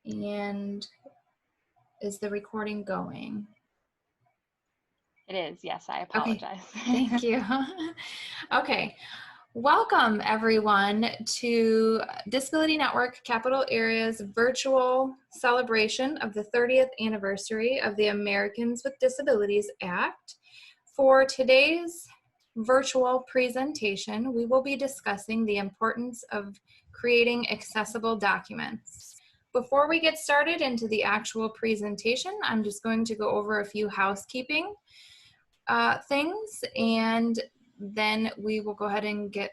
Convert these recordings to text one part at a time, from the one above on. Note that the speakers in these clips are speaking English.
And is the recording going? It is, yes, I Okay, apologize. thank you. Okay, welcome everyone to Disability Network Capital Area's virtual celebration of the 30th anniversary of the Americans with Disabilities Act. For today's virtual presentation, we will be discussing the importance of creating accessible documents. Before we get started into the actual presentation, I'm just going to go over a few housekeeping things, and then we will go ahead and get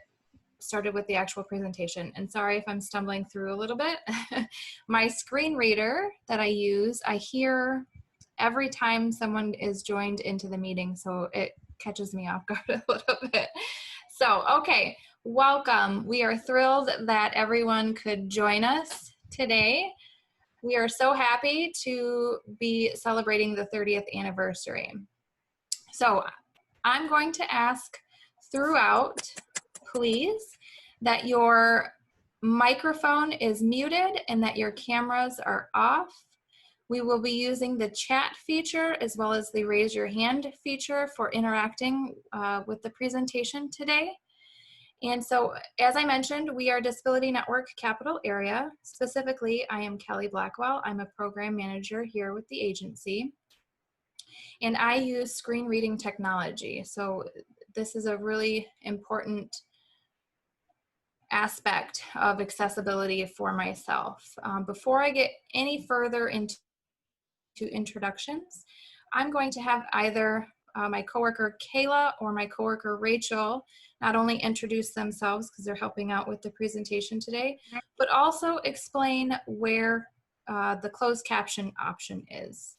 started with the actual presentation. And sorry if I'm stumbling through a little bit. My screen reader that I use, I hear every time someone is joined into the meeting, so it catches me off guard a little bit. So, okay, welcome. We are thrilled that everyone could join us today. We are so happy to be celebrating the 30th anniversary. So I'm going to ask throughout, please, that your microphone is muted and that your cameras are off. We will be using the chat feature as well as the raise your hand feature for interacting with the presentation today. And so, as I mentioned, we are Disability Network Capital Area. Specifically, I am Kelly Blackwell. I'm a program manager here with the agency. And I use screen reading technology. So this is a really important aspect of accessibility for myself. Before I get any further into introductions, I'm going to have either my coworker Kayla or my coworker Rachel not only introduce themselves because they're helping out with the presentation today, but also explain where the closed caption option is.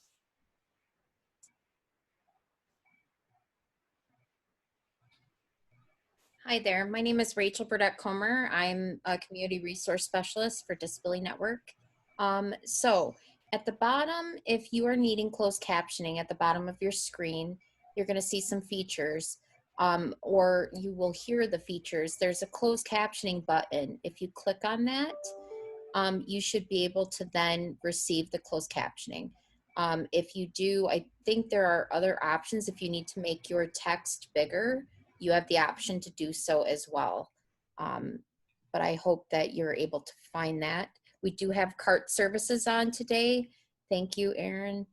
Hi there, my name is Rachel Burdett-Comer. I'm a community resource specialist for Disability Network. So at the bottom, if you are needing closed captioning at the bottom of your screen, you're gonna see some features or you will hear the features. There's a closed captioning button. If you click on that, you should be able to then receive the closed captioning. If you do, I think there are other options. If you need to make your text bigger, you have the option to do so as well. But I hope that you're able to find that. We do have cart services on today. Thank you, Aaron,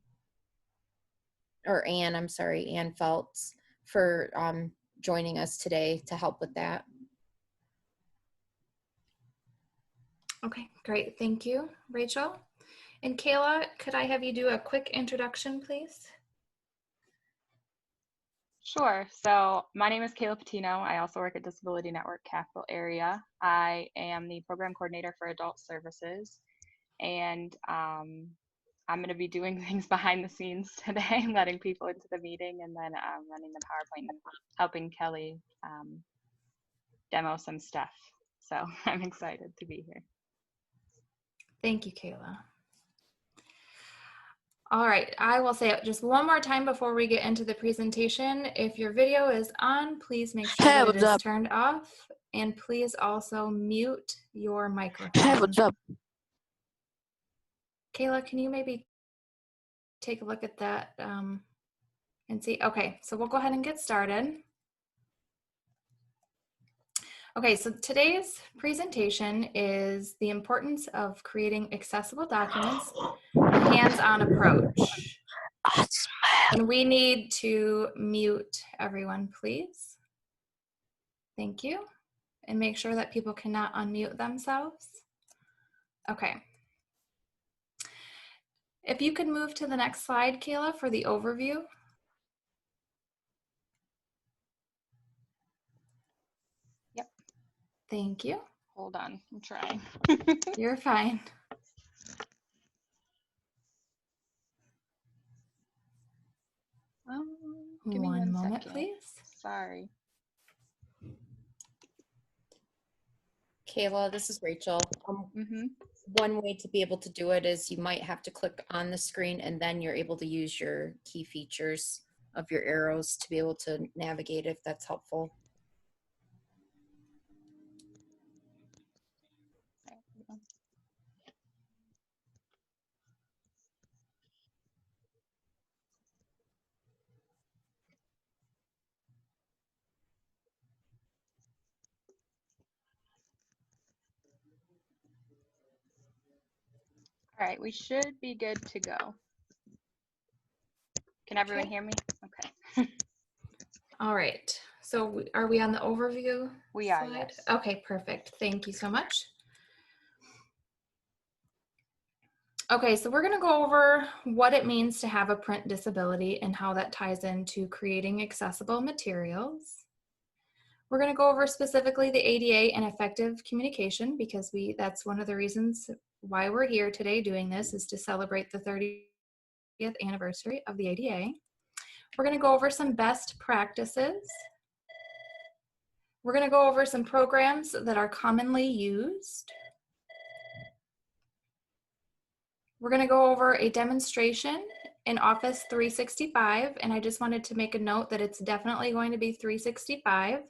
or Ann, I'm sorry, Ann Feltz, for joining us today to help with that. Okay, great. Thank you, Rachel. And Kayla, could I have you do a quick introduction, please? Sure. So my name is Kayla Patino. I also work at Disability Network Capital Area. I am the program coordinator for adult services, and I'm going to be doing things behind the scenes today, letting people into the meeting, and then running the PowerPoint and helping Kelly demo some stuff. So I'm excited to be here. Thank you, Kayla. All right, I will say it just one more time before we get into the presentation. If your video is on, please make sure that it is turned off, and please also mute your microphone. Hey, what's up? Kayla, can you maybe take a look at that and see? Okay, so we'll go ahead and get started. Okay, so today's presentation is the importance of creating accessible documents, a hands-on approach. And we need to mute everyone, please. Thank you. And make sure that people cannot unmute themselves. Okay. If you could move to the next slide, Kayla, for the overview. Yep. Thank you. Hold on, I'm trying. You're fine. Give me One moment, second. please. Sorry. Kayla, this is Rachel. One way to be able to do it is you might have to click on the screen and then you're able to use your key features of your arrows to be able to navigate if that's helpful. All right, we should be good to go. Can everyone hear me? Okay. All right. So are we on the overview We are, slide? yes. Okay, perfect. Thank you so much. Okay, so we're going to go over what it means to have a print disability and how that ties into creating accessible materials. We're going to go over specifically the ADA and effective communication because that's one of the reasons why we're here today doing this, is to celebrate the 30th anniversary of the ADA. We're going to go over some best practices. We're going to go over some programs that are commonly used. We're going to go over a demonstration in Office 365, and I just wanted to make a note that it's definitely going to be 365.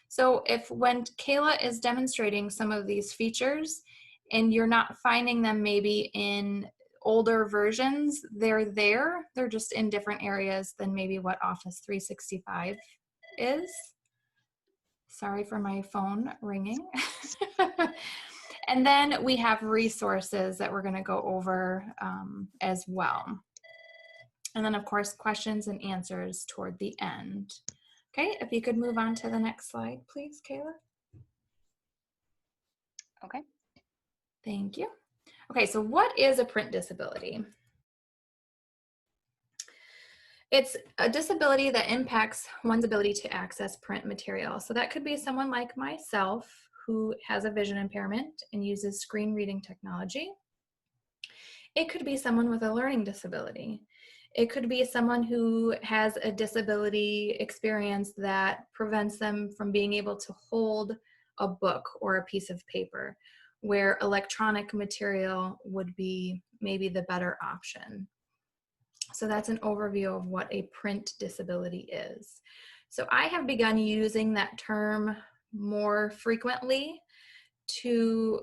So when Kayla is demonstrating some of these features and you're not finding them maybe in older versions, they're there. They're just in different areas than maybe what Office 365 is. Sorry for my phone ringing. And then we have resources that we're going to go over as well. And then, of course, questions and answers toward the end. Okay, if you could move on to the next slide, please, Kayla. Okay. Thank you. Okay, so what is a print disability? It's a disability that impacts one's ability to access print material. So that could be someone like myself who has a vision impairment and uses screen reading technology. It could be someone with a learning disability. It could be someone who has a disability experience that prevents them from being able to hold a book or a piece of paper, where electronic material would be maybe the better option. So that's an overview of what a print disability is. So I have begun using that term more frequently to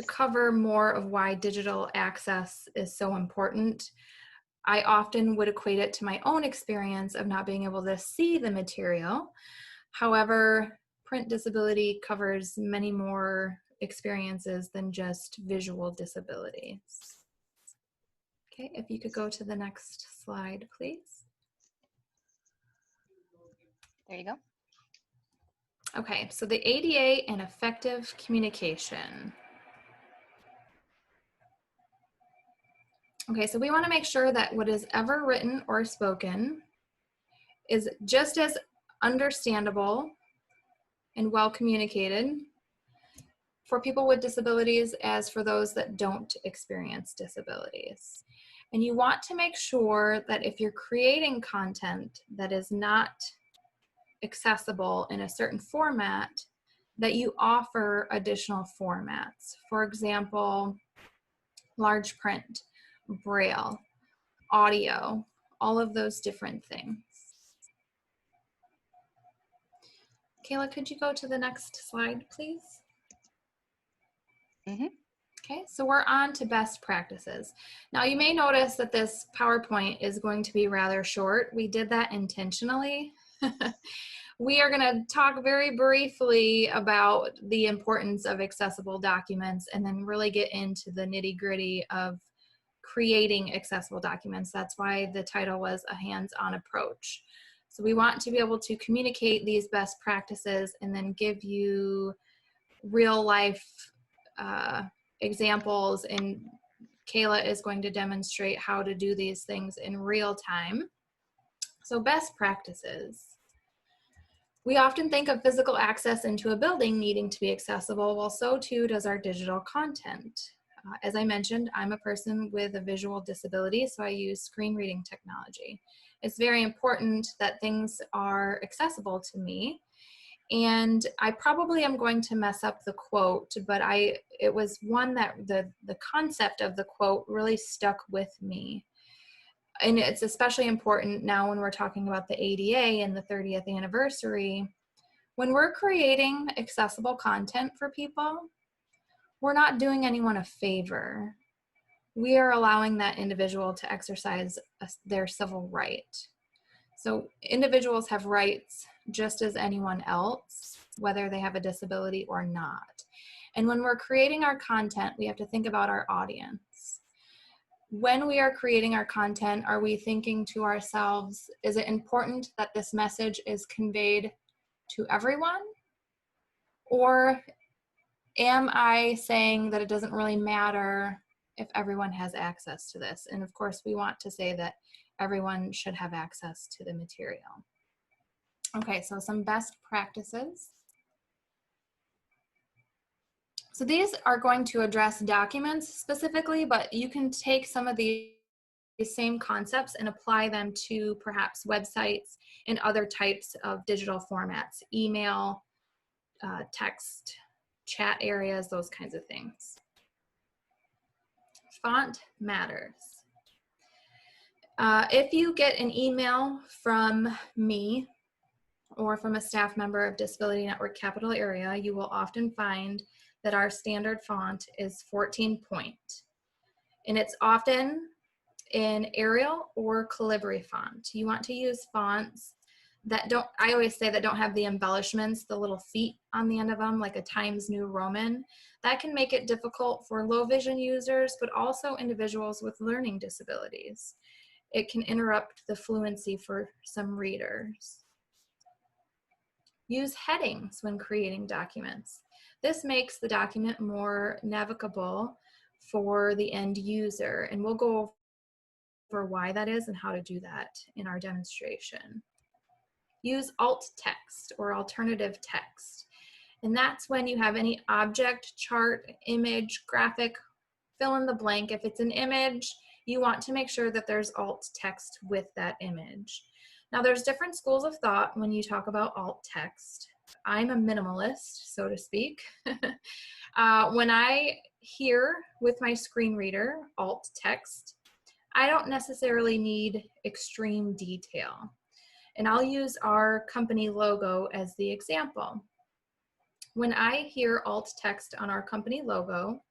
cover more of why digital access is so important. I often would equate it to my own experience of not being able to see the material. However, print disability covers many more experiences than just visual disabilities. Okay, if you could go to the next slide, please. There you go. Okay, so the ADA and effective communication. Okay, so we want to make sure that what is ever written or spoken is just as understandable and well communicated for people with disabilities as for those that don't experience disabilities. And you want to make sure that if you're creating content that is not accessible in a certain format, that you offer additional formats. For example, large print, braille, audio, all of those different things. Kayla, could you go to the next slide, please? Okay, so we're on to best practices. Now you may notice that this PowerPoint is going to be rather short. We did that intentionally. We are going to talk very briefly about the importance of accessible documents and then really get into the nitty-gritty of creating accessible documents. That's why the title was a hands-on approach. So we want to be able to communicate these best practices and then give you real-life examples, and Kayla is going to demonstrate how to do these things in real time. So best practices. We often think of physical access into a building needing to be accessible, well, so too does our digital content. As I mentioned, I'm a person with a visual disability, so I use screen reading technology. It's very important that things are accessible to me. And I probably am going to mess up the quote, but it was one that the concept of the quote really stuck with me. And it's especially important now when we're talking about the ADA and the 30th anniversary. When we're creating accessible content for people, we're not doing anyone a favor. We are allowing that individual to exercise their civil right. So individuals have rights just as anyone else, whether they have a disability or not. And when we're creating our content, we have to think about our audience. When we are creating our content, are we thinking to ourselves, is it important that this message is conveyed to everyone? Or am I saying that it doesn't really matter if everyone has access to this? And of course, we want to say that everyone should have access to the material. Okay, so some best practices. So these are going to address documents specifically, but you can take some of these same concepts and apply them to perhaps websites and other types of digital formats, email, text, chat areas, those kinds of things. Font matters. If you get an email from me or from a staff member of Disability Network Capital Area, you will often find that our standard font is 14 point. And it's often in Arial or Calibri font. You want to use fonts that don't, I always say, that don't have the embellishments, the little feet on the end of them, like a Times New Roman. That can make it difficult for low vision users, but also individuals with learning disabilities. It can interrupt the fluency for some readers. Use headings when creating documents. This makes the document more navigable for the end user, and we'll go over why that is and how to do that in our demonstration. Use alt text or alternative text, and that's when you have any object, chart, image, graphic, fill in the blank. If it's an image, you want to make sure that there's alt text with that image. Now, there's different schools of thought when you talk about alt text. I'm a minimalist, so to speak. When I hear with my screen reader alt text, I don't necessarily need extreme detail. And I'll use our company logo as the example. When I hear alt text on our company logo,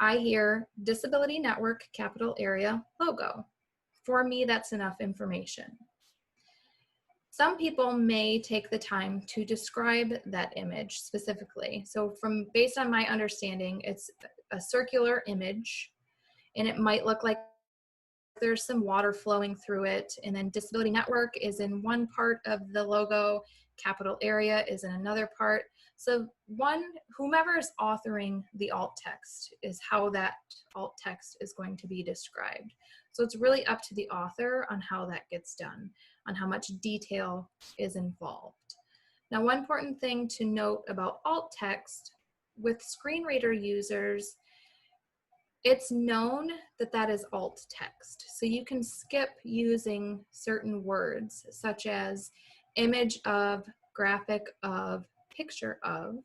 I hear Disability Network Capital Area logo. For me, that's enough information. Some people may take the time to describe that image specifically. So based on my understanding, it's a circular image, and it might look like there's some water flowing through it, and then Disability Network is in one part of the logo, Capital Area is in another part. So whomever is authoring the alt text is how that alt text is going to be described. So it's really up to the author on how that gets done, on how much detail is involved. Now, one important thing to note about alt text, with screen reader users, it's known that that is alt text. So you can skip using certain words such as image of, graphic of, picture of.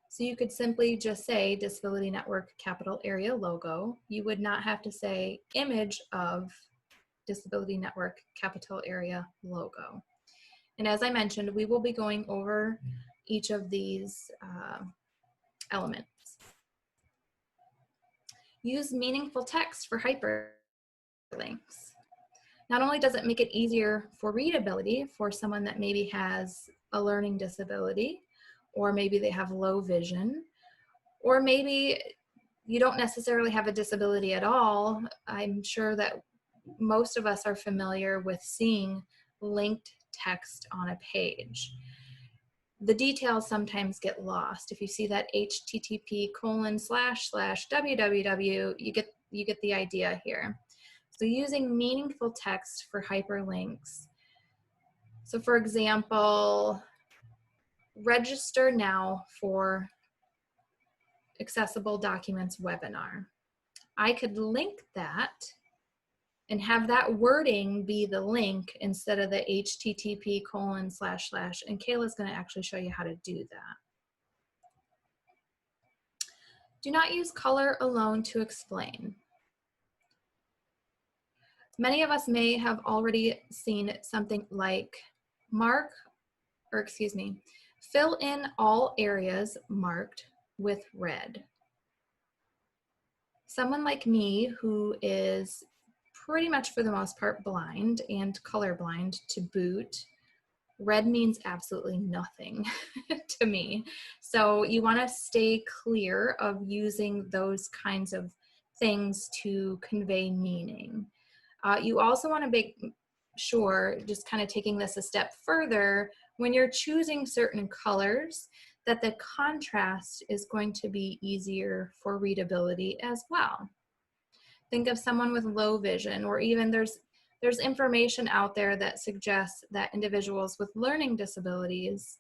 So you could simply just say Disability Network Capital Area logo. You would not have to say image of Disability Network Capital Area logo. And as I mentioned, we will be going over each of these elements. Use meaningful text for hyperlinks. Not only does it make it easier for readability for someone that maybe has a learning disability, or maybe they have low vision, or maybe you don't necessarily have a disability at all. I'm sure that most of us are familiar with seeing linked text on a page. The details sometimes get lost. If you see that http://www, you get the idea here. So using meaningful text for hyperlinks. So for example, register now for Accessible Documents webinar. I could link that and have that wording be the link instead of the http:// and Kayla's going to actually show you how to do that. Do not use color alone to explain. Many of us may have already seen something like fill in all areas marked with red. Someone like me who is pretty much for the most part blind and colorblind to boot red means absolutely nothing to me. So you want to stay clear of using those kinds of things to convey meaning. You also want to make sure, just kind of taking this a step further, when you're choosing certain colors, that the contrast is going to be easier for readability as well. Think of someone with low vision, or even there's information out there that suggests that individuals with learning disabilities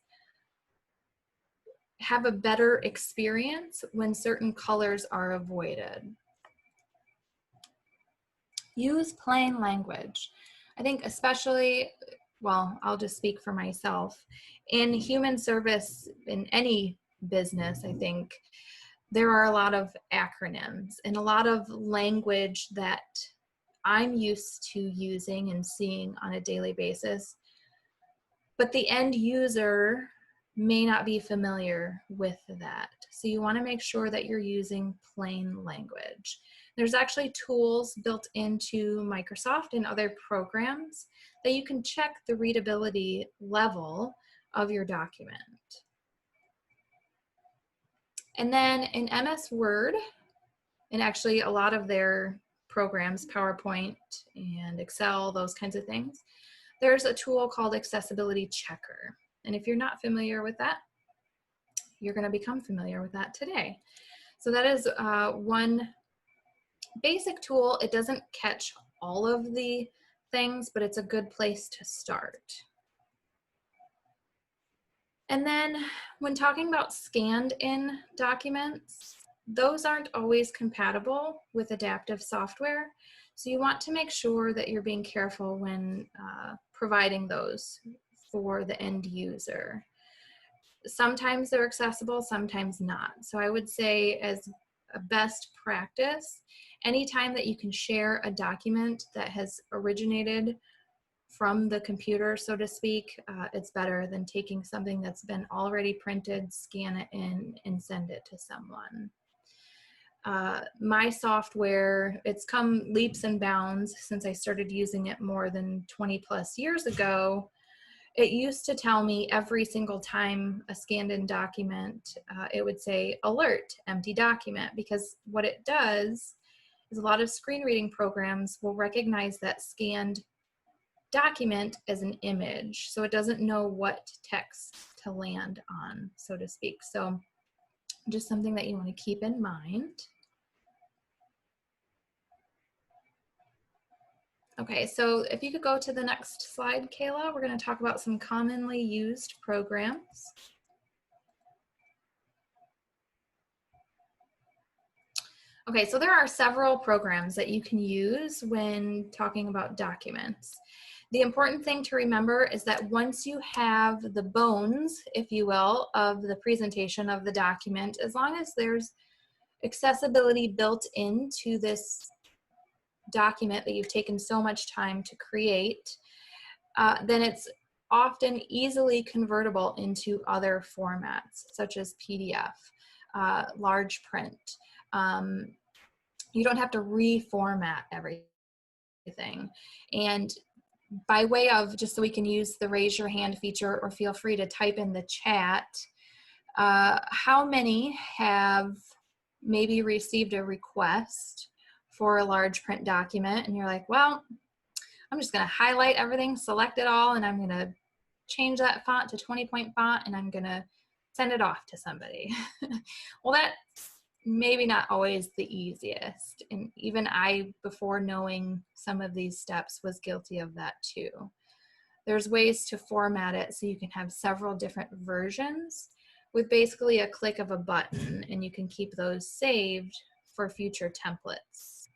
have a better experience when certain colors are avoided. Use plain language. I think especially, well, I'll just speak for myself. In human service, in any business, I think there are a lot of acronyms and a lot of language that I'm used to using and seeing on a daily basis, but the end user may not be familiar with that. So you want to make sure that you're using plain language. There's actually tools built into Microsoft and other programs that you can check the readability level of your document. And then in MS Word, and actually a lot of their programs, PowerPoint and Excel, those kinds of things, there's a tool called Accessibility Checker. And if you're not familiar with that, you're going to become familiar with that today. So that is one basic tool. It doesn't catch all of the things, but it's a good place to start. And then when talking about scanned in documents, those aren't always compatible with adaptive software. So you want to make sure that you're being careful when providing those for the end user. Sometimes they're accessible, sometimes not. So I would say, as a best practice, anytime that you can share a document that has originated from the computer, so to speak, it's better than taking something that's been already printed, scan it in, and send it to someone. My software, it's come leaps and bounds since I started using it more than 20 plus years ago. It used to tell me every single time a scanned in document, it would say alert, empty document, because what it does is a lot of screen reading programs will recognize that scanned document as an image. So it doesn't know what text to land on, so to speak. So just something that you want to keep in mind. Okay, so if you could go to the next slide, Kayla, we're going to talk about some commonly used programs. Okay, so there are several programs that you can use when talking about documents. The important thing to remember is that once you have the bones, if you will, of the presentation of the document, as long as there's accessibility built into this document that you've taken so much time to create, then it's often easily convertible into other formats, such as PDF, large print. You don't have to reformat everything. And by way of, just so we can use the raise your hand feature, or feel free to type in the chat, how many have maybe received a request for a large print document and you're like, well, I'm just going to highlight everything, select it all, and I'm going to change that font to 20-point font, and I'm going to send it off to somebody. Well, that's maybe not always the easiest. And even I, before knowing some of these steps, was guilty of that too. There's ways to format it so you can have several different versions with basically a click of a button, and you can keep those saved for future templates,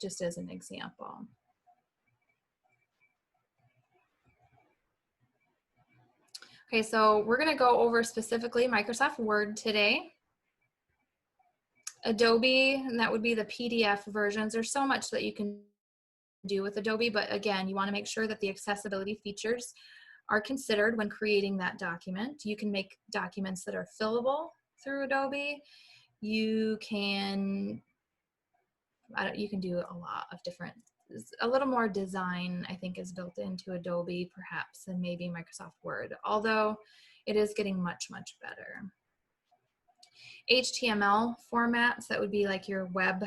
just as an example. Okay, so we're going to go over specifically Microsoft Word today. Adobe, and that would be the PDF versions. There's so much that you can do with Adobe, but again, you want to make sure that the accessibility features are considered when creating that document. You can make documents that are fillable through Adobe. You can do a lot of different a little more design, I think, is built into Adobe perhaps than maybe Microsoft Word, although it is getting much, much better. HTML formats, that would be like your web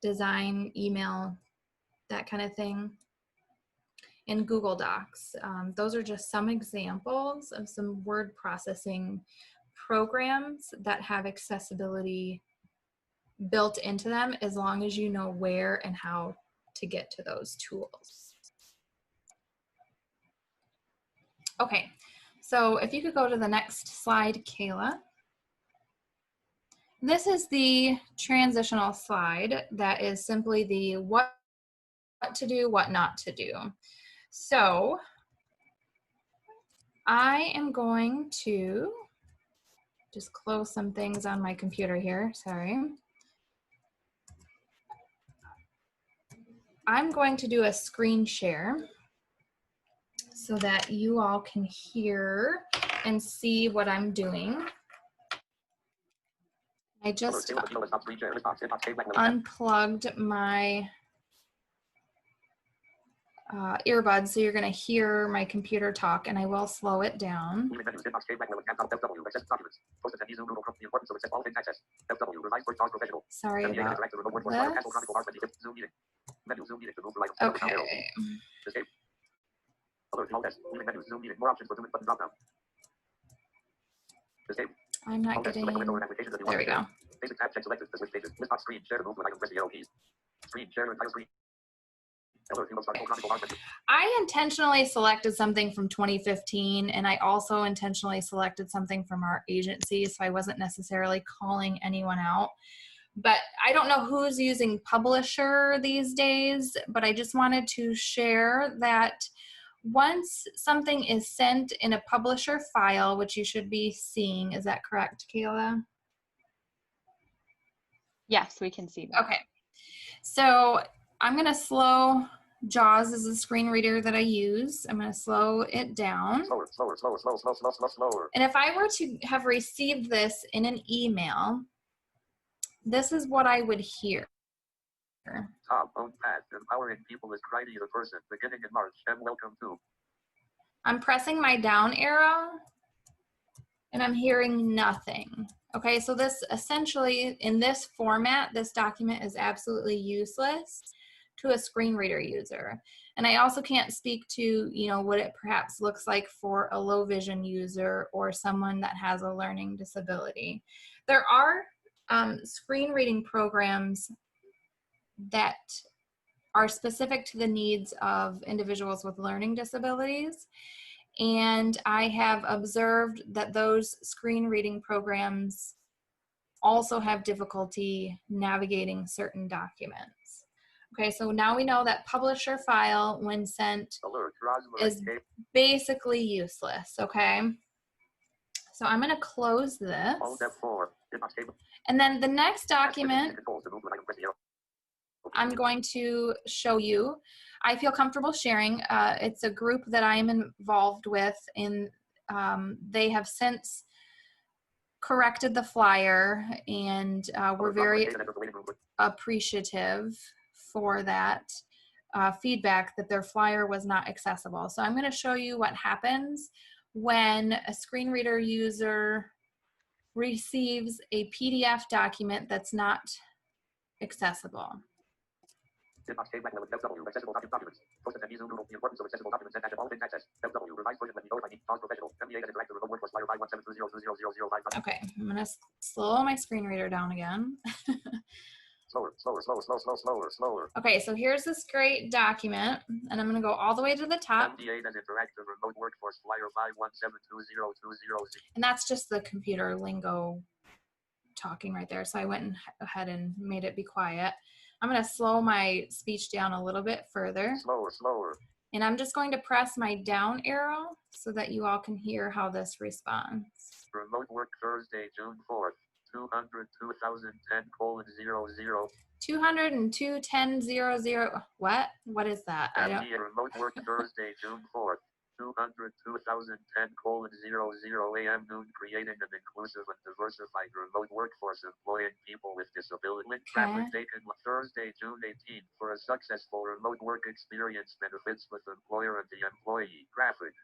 design, email, that kind of thing. And Google Docs. Those are just some examples of some word processing programs that have accessibility built into them, as long as you know where and how to get to those tools. Okay, so if you could go to the next slide, Kayla. This is the transitional slide that is simply the what to do, what not to do. So I am going to just close some things on my computer here, sorry. I'm going to do a screen share so that you all can hear and see what I'm doing. I just unplugged my earbuds, so you're going to hear my computer talk, and I will slow it down. Sorry about this. Okay. I'm not getting, there we go. I intentionally selected something from 2015, and I also intentionally selected something from our agency, so I wasn't necessarily calling anyone out. But I don't know who's using Publisher these days, but I just wanted to share that once something is sent in a Publisher file, which you should be seeing, is that correct, Kayla? Yes, we can see that. Okay. So I'm going to slow, JAWS is the screen reader that I use. I'm going to slow it down. Slower. And if I were to have received this in an email, this is what I would hear. Top on pad, empowering people is Friday the person, beginning in March, and welcome to. I'm pressing my down arrow, and I'm hearing nothing. Okay, so this essentially, in this format, this document is absolutely useless to a screen reader user. And I also can't speak to, you know, what it perhaps looks like for a low vision user or someone that has a learning disability. There are screen reading programs that are specific to the needs of individuals with learning disabilities. And I have observed that those screen reading programs also have difficulty navigating certain documents. Okay, so now we know that Publisher file, when sent, is basically useless, okay? So I'm gonna close this. And then the next document I'm going to show you, I feel comfortable sharing. It's a group that I am involved with, and they have since corrected the flyer, and we're very appreciative for that feedback that their flyer was not accessible. So I'm going to show you what happens when a screen reader user receives a PDF document that's not accessible. Okay, I'm gonna slow my screen reader down again. Slower. Okay, so here's this great document, and I'm gonna go all the way to the top. And that's just the computer lingo talking right there. So I went ahead and made it be quiet. I'm going to slow my speech down a little bit further. Slower. And I'm just going to press my down arrow so that you all can hear how this responds. Remote work Thursday, June 4th, 202,010:00. 202.10.00. What? What is that? I don't. Remote work Thursday, June 4th. 200-2010:00 a.m. noon, creating an inclusive and diversified remote workforce employing people with disability. Link graphic taken Thursday, June 18th for a successful remote work experience, benefits with employer and the employee. Graphic.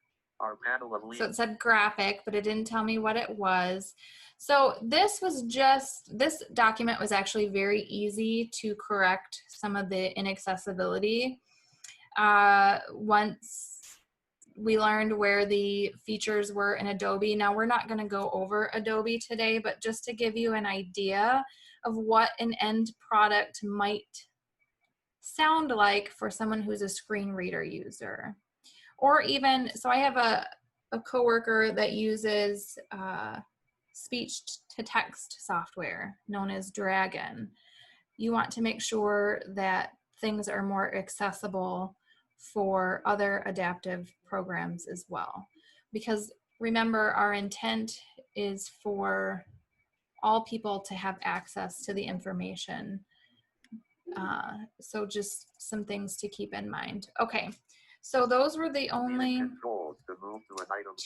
Our panel of leaders. So it said graphic, but it didn't tell me what it was. So this document was actually very easy to correct some of the inaccessibility. Once we learned where the features were in Adobe. Now we're not going to go over Adobe today, but just to give you an idea of what an end product might sound like for someone who's a screen reader user. Or even, so I have a coworker that uses speech to text software known as Dragon. You want to make sure that things are more accessible for other adaptive programs as well. Because remember, our intent is for all people to have access to the information. So just some things to keep in mind. Okay, so those were the only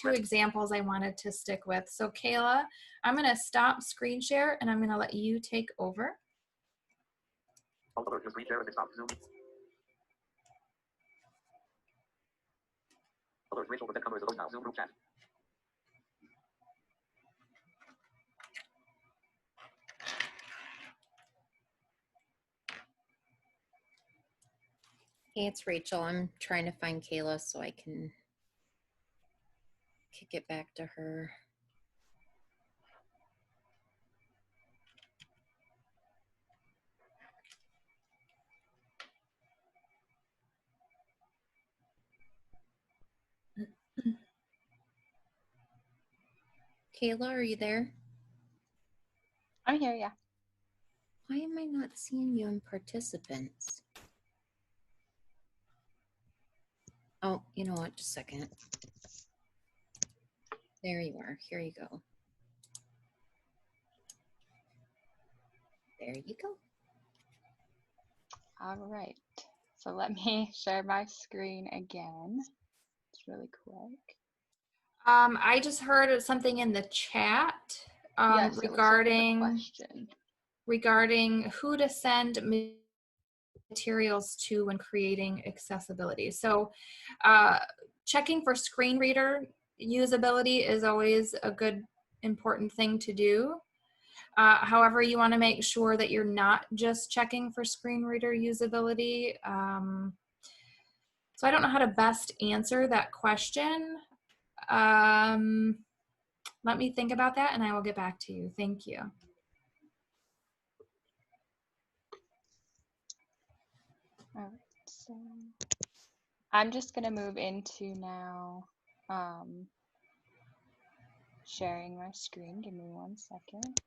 two examples I wanted to stick with. So Kayla, I'm gonna stop screen share and I'm gonna let you take over. Rachel, but that cover is now. Zoom group chat. Hey, it's Rachel. I'm trying to find Kayla so I can kick it back to her. Kayla, are you there? I'm here, yeah. Why am I not seeing you in participants? Oh, you know what? Just a second. There you are. Here you go. There you go. All right. So let me share my screen again. It's really quick. I just heard something in the chat Yes, regarding who to send materials to when creating accessibility. So checking for screen reader usability is always a good, important thing to do. However, you want to make sure that you're not just checking for screen reader usability. So I don't know how to best answer that question. Let me think about that and I will get back to you. Thank you. All right, so I'm just gonna move into now sharing my screen. Give me 1 second.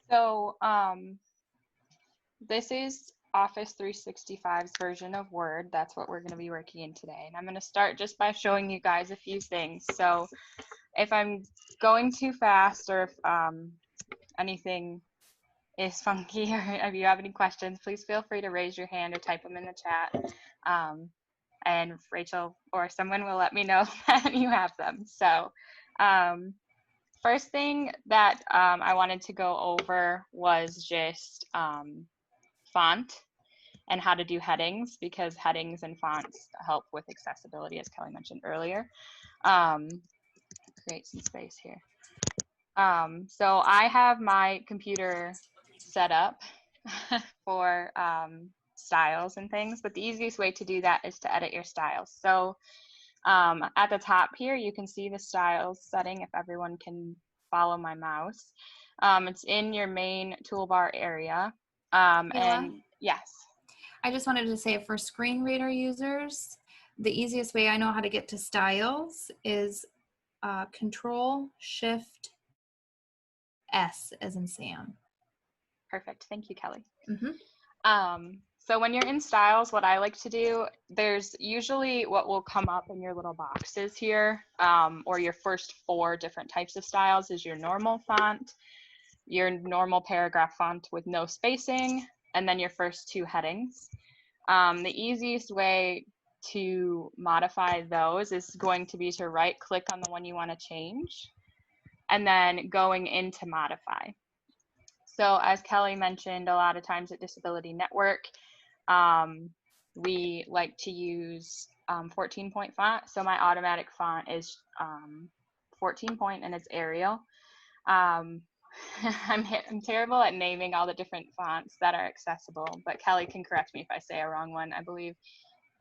So this is Office 365's version of Word. That's what we're going to be working in today. And I'm going to start just by showing you guys a few things. So if I'm going too fast or if anything is funky or if you have any questions, please feel free to raise your hand or type them in the chat. And Rachel or someone will let me know that you have them. So first thing that I wanted to go over was just font and how to do headings, because headings and fonts help with accessibility, as Kelly mentioned earlier. Create some space here. So I have my computer set up for styles and things, but the easiest way to do that is to edit your styles. So at the top here, you can see the styles setting if everyone can follow my mouse. It's in your main toolbar area. And yes. I just wanted to say for screen reader users, the easiest way I know how to get to styles is Control-Shift-S as in Sam. Perfect. Thank you, Kelly. Mm-hmm. So when you're in styles, what I like to do, there's usually what will come up in your little boxes here, or your first 4 different types of styles is your normal font, your normal paragraph font with no spacing, and then your first two headings. The easiest way to modify those is going to be to right click on the one you want to change and then going into modify. So as Kelly mentioned, a lot of times at Disability Network, we like to use 14-point font. So my automatic font is 14-point and it's Arial. I'm terrible at naming all the different fonts that are accessible, but Kelly can correct me if I say a wrong one. I believe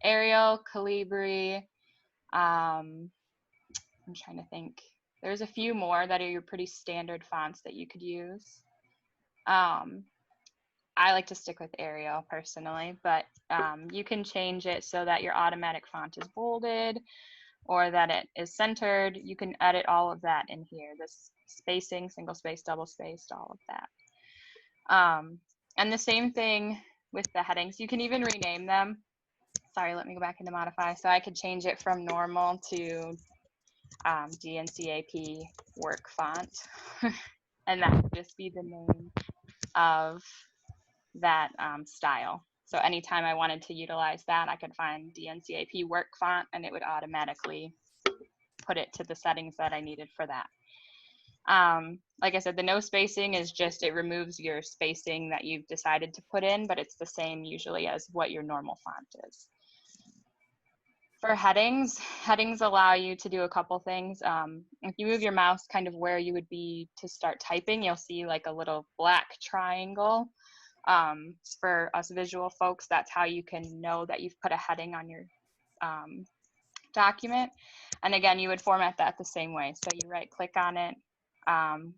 Arial, Calibri, I'm trying to think. There's a few more that are your pretty standard fonts that you could use. I like to stick with Arial personally, but you can change it so that your automatic font is bolded or that it is centered. You can edit all of that in here, this spacing, single space, double spaced, all of that. And the same thing with the headings. You can even rename them. Sorry, let me go back into modify. So I could change it from normal to DNCAP work font. And that would just be the name of that style. So anytime I wanted to utilize that, I could find DNCAP work font and it would automatically put it to the settings that I needed for that. Like I said, the no spacing is just, it removes your spacing that you've decided to put in, but it's the same usually as what your normal font is. For headings, headings allow you to do a couple things. If you move your mouse kind of where you would be to start typing, you'll see like a little black triangle. For us visual folks, that's how you can know that you've put a heading on your document. And again, you would format that the same way. So you right click on it,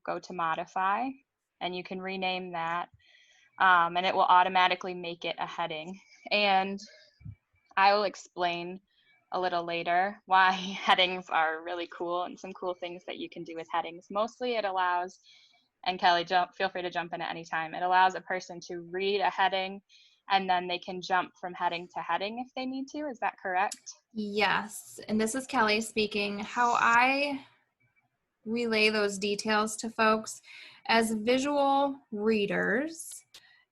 go to modify, and you can rename that, and it will automatically make it a heading. And I will explain a little later why headings are really cool and some cool things that you can do with headings. Mostly it allows, and Kelly, feel free to jump in at any time, it allows a person to read a heading and then they can jump from heading to heading if they need to. Is that correct? Yes, and this is Kelly speaking. How I relay those details to folks, as visual readers,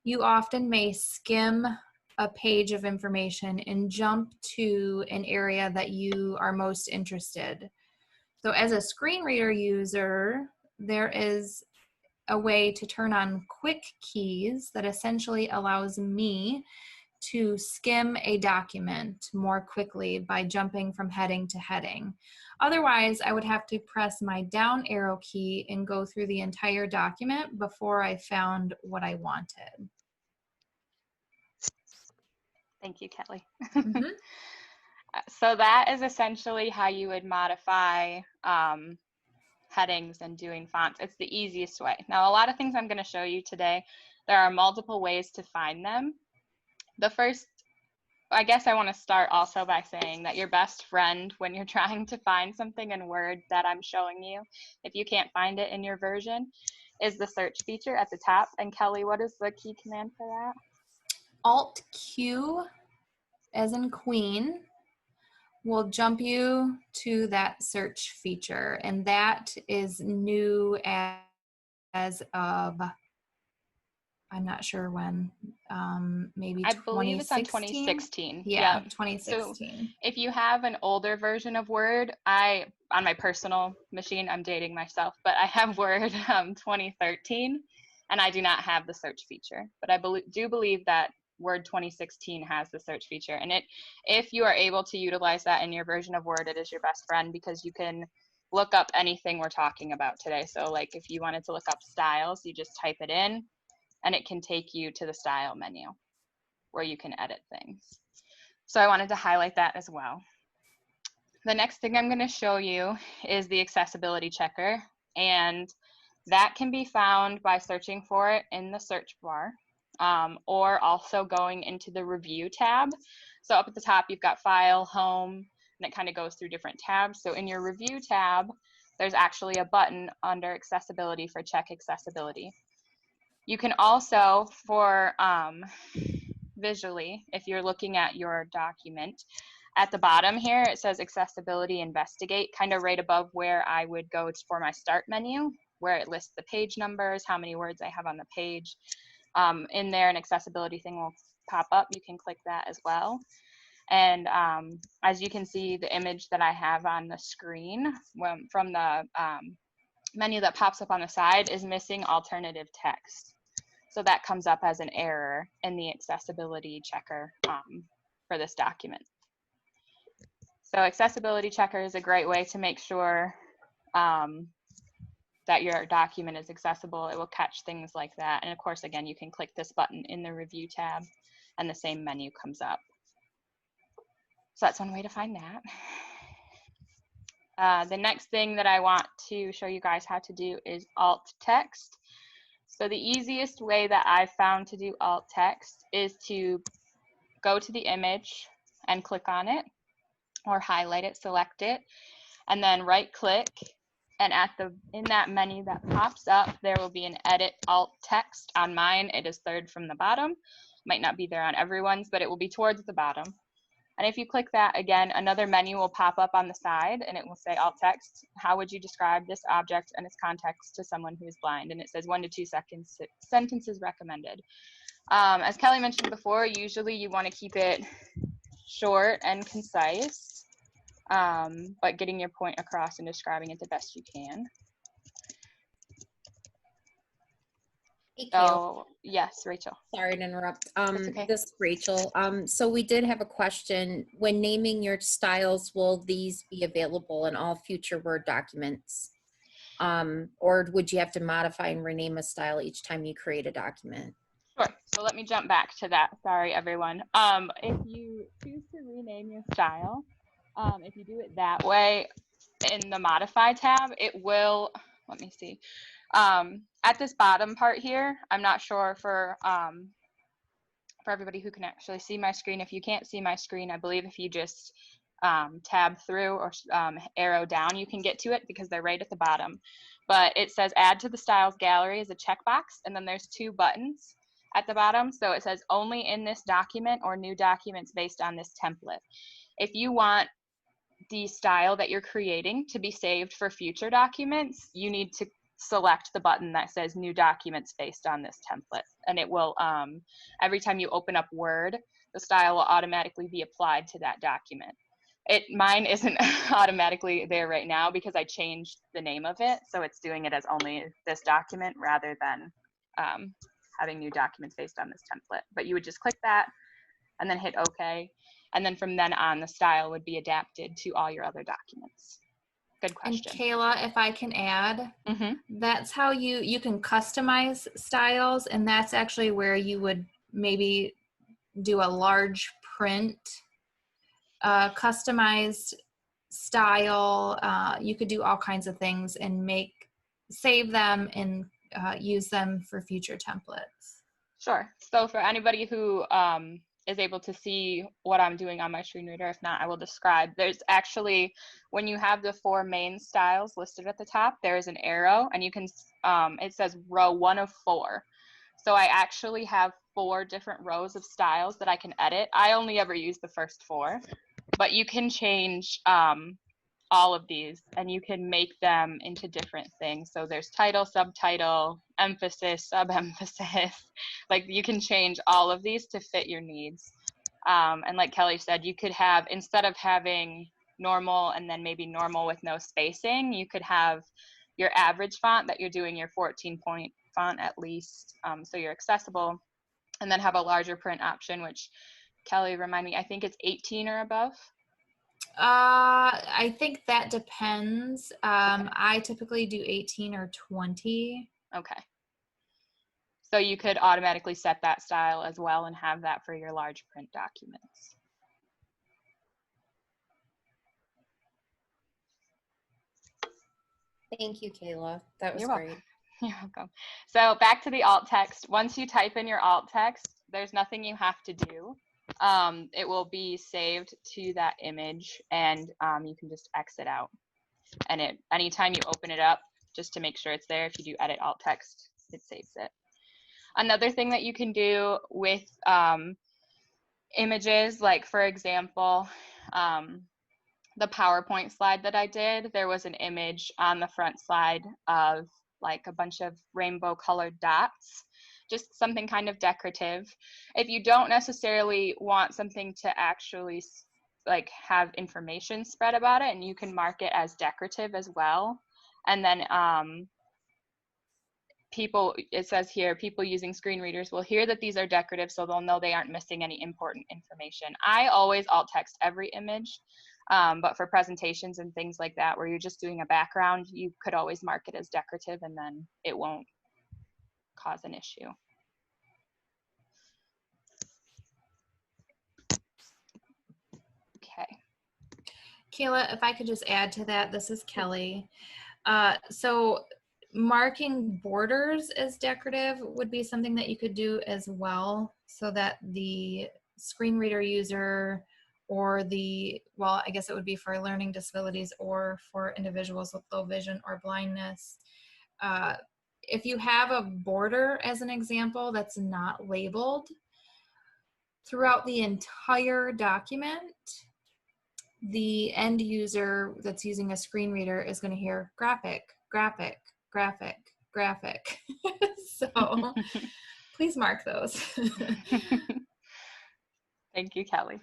you often may skim a page of information and jump to an area that you are most interested. So as a screen reader user, there is a way to turn on quick keys that essentially allows me to skim a document more quickly by jumping from heading to heading. Otherwise, I would have to press my down arrow key and go through the entire document before I found what I wanted. Thank you, Kelly. Mm-hmm. So that is essentially how you would modify headings and doing fonts. It's the easiest way. Now, a lot of things I'm going to show you today, there are multiple ways to find them. The first, I guess I want to start also by saying that your best friend when you're trying to find something in Word that I'm showing you, if you can't find it in your version, is the search feature at the top. And Kelly, what is the key command for that? Alt Q as in Queen will jump you to that search feature, and that is new as of, I'm not sure when, maybe I believe it's on 2016. 2016. Yeah, 2016. So if you have an older version of Word, on my personal machine, I'm dating myself, but I have Word 2013, and I do not have the search feature. But I do believe that Word 2016 has the search feature, and if you are able to utilize that in your version of Word, it is your best friend because you can look up anything we're talking about today. So like if you wanted to look up styles, you just type it in, and it can take you to the style menu where you can edit things. So I wanted to highlight that as well. The next thing I'm going to show you is the accessibility checker, and that can be found by searching for it in the search bar, or also going into the review tab. So up at the top, you've got file, home, and it kind of goes through different tabs. So in your review tab, there's actually a button under accessibility for check accessibility. You can also, for visually, if you're looking at your document, at the bottom here, it says accessibility investigate, kind of right above where I would go for my start menu, where it lists the page numbers, how many words I have on the page. in there, an accessibility thing will pop up. You can click that as well. And as you can see, the image that I have on the screen from the menu that pops up on the side is missing alternative text. So that comes up as an error in the accessibility checker for this document. So accessibility checker is a great way to make sure that your document is accessible. It will catch things like that. And of course, again, you can click this button in the review tab and the same menu comes up. So that's one way to find that. The next thing that I want to show you guys how to do is alt text. So the easiest way that I've found to do alt text is to go to the image and click on it, or highlight it, select it, and then right click, and in that menu that pops up, there will be an edit alt text. On mine, it is third from the bottom. Might not be there on everyone's, but it will be towards the bottom. And if you click that, again, another menu will pop up on the side and it will say alt text. How would you describe this object and its context to someone who is blind? And it says 1 to 2 seconds, sentences recommended. As Kelly mentioned before, usually you want to keep it short and concise, but getting your point across and describing it the best you can. Hey, So, yes, Rachel. sorry to interrupt. okay. This is Rachel. So we did have a question. When naming your styles, will these be available in all future Word documents? Or would you have to modify and rename a style each time you create a document? Sure. So let me jump back to that. Sorry, everyone. If you choose to rename your style, if you do it that way in the Modify tab, it will, let me see. At this bottom part here, I'm not sure for everybody who can actually see my screen. If you can't see my screen, I believe if you just tab through or arrow down, you can get to it because they're right at the bottom. But it says add to the styles gallery as a checkbox, and then there's 2 buttons at the bottom. So it says only in this document or new documents based on this template. If you want the style that you're creating to be saved for future documents, you need to select the button that says new documents based on this template. And it will, every time you open up Word, the style will automatically be applied to that document. Mine isn't automatically there right now because I changed the name of it. So it's doing it as only this document rather than having new documents based on this template. But you would just click that and then hit OK. And then from then on, the style would be adapted to all your other documents. Good question. And Kayla, if I can add, that's how you can customize styles, and that's actually where you would maybe do a large print, customized style. You could do all kinds of things and save them and use them for future templates. Sure. So for anybody who is able to see what I'm doing on my screen reader, if not, I will describe. There's actually, when you have the 4 main styles listed at the top, there is an arrow, and you can, it says row 1 of 4. So I actually have 4 different rows of styles that I can edit. I only ever use the first 4, but you can change all of these and you can make them into different things. So there's title, subtitle, emphasis, sub-emphasis. Like you can change all of these to fit your needs. And like Kelly said, you could have, instead of having normal and then maybe normal with no spacing, you could have your average font that you're doing your 14-point font at least, so you're accessible, and then have a larger print option, which Kelly, remind me, I think it's 18 or above. I think that depends. I typically do 18 or 20. Okay. So you could automatically set that style as well and have that for your large print documents. Thank you, Kayla. That was You're great. welcome. You're welcome. So back to the alt text. Once you type in your alt text, there's nothing you have to do. It will be saved to that image, and you can just exit out. And anytime you open it up, just to make sure it's there, if you do edit alt text, it saves it. Another thing that you can do with images, like for example, the PowerPoint slide that I did, there was an image on the front slide of like a bunch of rainbow colored dots. just something kind of decorative. If you don't necessarily want something to actually like have information spread about it, and you can mark it as decorative as well. And then people, it says here, people using screen readers will hear that these are decorative, so they'll know they aren't missing any important information. I always alt text every image, but for presentations and things like that where you're just doing a background, you could always mark it as decorative, and then it won't cause an issue. Okay. Kayla, if I could just add to that, this is Kelly. So marking borders as decorative would be something that you could do as well, so that the screen reader user or well, I guess it would be for learning disabilities or for individuals with low vision or blindness. If you have a border, as an example, that's not labeled throughout the entire document, the end user that's using a screen reader is going to hear graphic, graphic, graphic, graphic. So please mark those. Thank you, Kelly.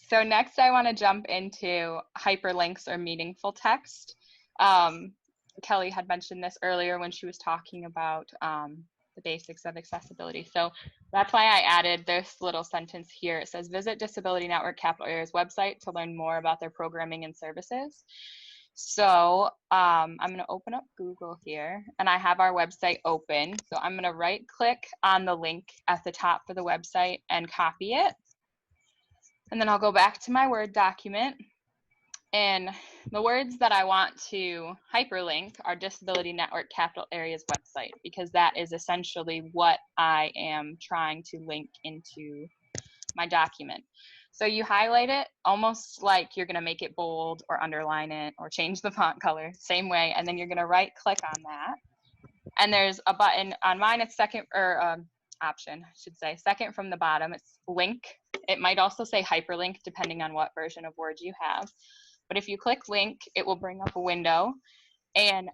So next I want to jump into hyperlinks or meaningful text. Kelly had mentioned this earlier when she was talking about the basics of accessibility. So that's why I added this little sentence here. It says, visit Disability Network Capital Area's website to learn more about their programming and services. So I'm going to open up Google here, and I have our website open. So I'm going to right click on the link at the top for the website and copy it. And then I'll go back to my Word document. And the words that I want to hyperlink are Disability Network Capital Area's website, because that is essentially what I am trying to link into my document. So you highlight it almost like you're going to make it bold or underline it or change the font color, same way. And then you're going to right click on that. And there's a button on mine, it's second, or option, I should say, second from the bottom, it's link. It might also say hyperlink depending on what version of Word you have. But if you click link, it will bring up a window. And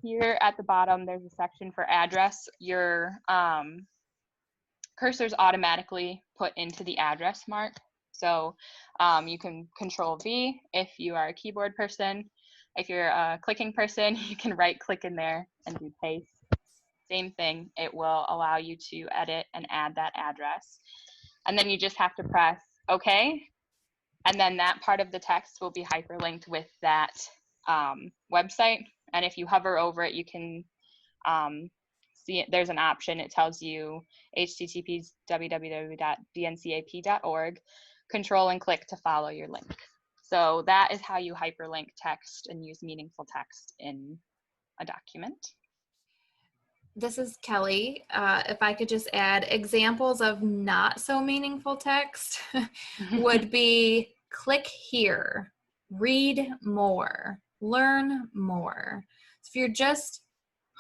here at the bottom, there's a section for address. Your cursor's automatically put into the address mark. So you can Control V if you are a keyboard person. If you're a clicking person, you can right click in there and do paste. Same thing, it will allow you to edit and add that address. And then you just have to press OK. And then that part of the text will be hyperlinked with that website. And if you hover over it, you can see it. There's an option. It tells you https www.dncap.org. Control and click to follow your link. So that is how you hyperlink text and use meaningful text in a document. This is Kelly. If I could just add examples of not so meaningful text would be click here, read more, learn more. So if you're just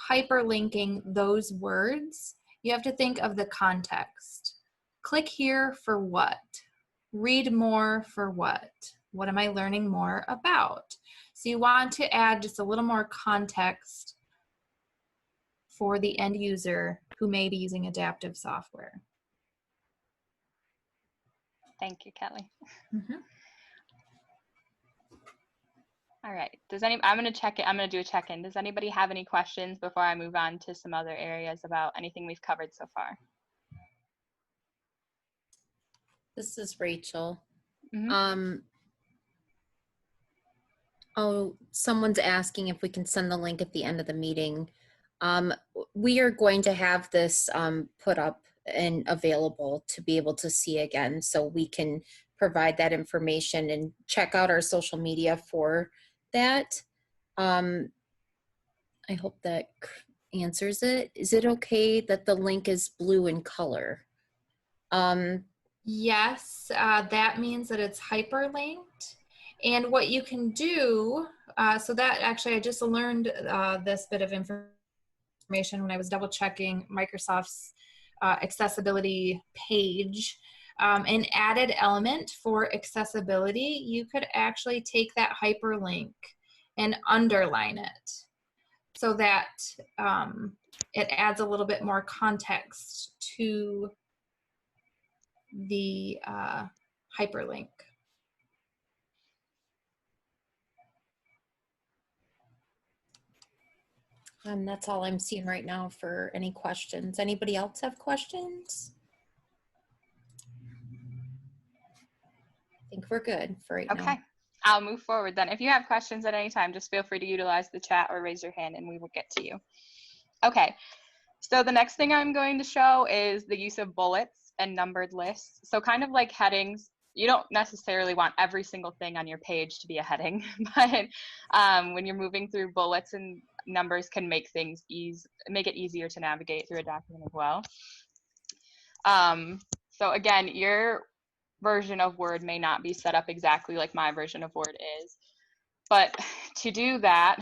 hyperlinking those words, you have to think of the context. Click here for what? Read more for what? What am I learning more about? So you want to add just a little more context for the end user who may be using adaptive software. Thank you, Kelly. Mm-hmm. All right, I'm going to do a check-in. Does anybody have any questions before I move on to some other areas about anything we've covered so far? This is Rachel. Mm-hmm. Oh, someone's asking if we can send the link at the end of the meeting. We are going to have this put up and available to be able to see again, so we can provide that information and check out our social media for that. I hope that answers it. Is it okay that the link is blue in color? Yes, that means that it's hyperlinked. And what you can do, so that actually I just learned this bit of information when I was double checking Microsoft's accessibility page. An added element for accessibility, you could actually take that hyperlink and underline it. so that it adds a little bit more context to the hyperlink. That's all I'm seeing right now for any questions. Anybody else have questions? I think we're good for right now. Okay, I'll move forward then. If you have questions at any time, just feel free to utilize the chat or raise your hand and we will get to you. Okay, so the next thing I'm going to show is the use of bullets and numbered lists. So kind of like headings, you don't necessarily want every single thing on your page to be a heading, but when you're moving through, bullets and numbers can make things make it easier to navigate through a document as well. So again, your version of Word may not be set up exactly like my version of Word is, but to do that,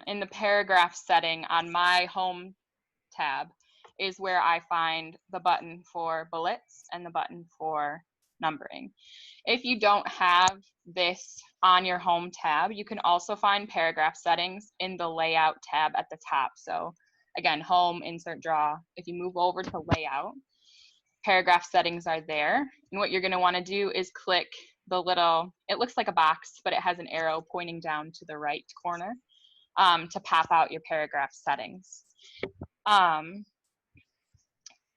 in the paragraph setting on my home tab is where I find the button for bullets and the button for numbering. If you don't have this on your home tab, you can also find paragraph settings in the layout tab at the top. So again, home, insert, draw. If you move over to layout, paragraph settings are there. And what you're going to want to do is click the little, it looks like a box, but it has an arrow pointing down to the right corner to pop out your paragraph settings.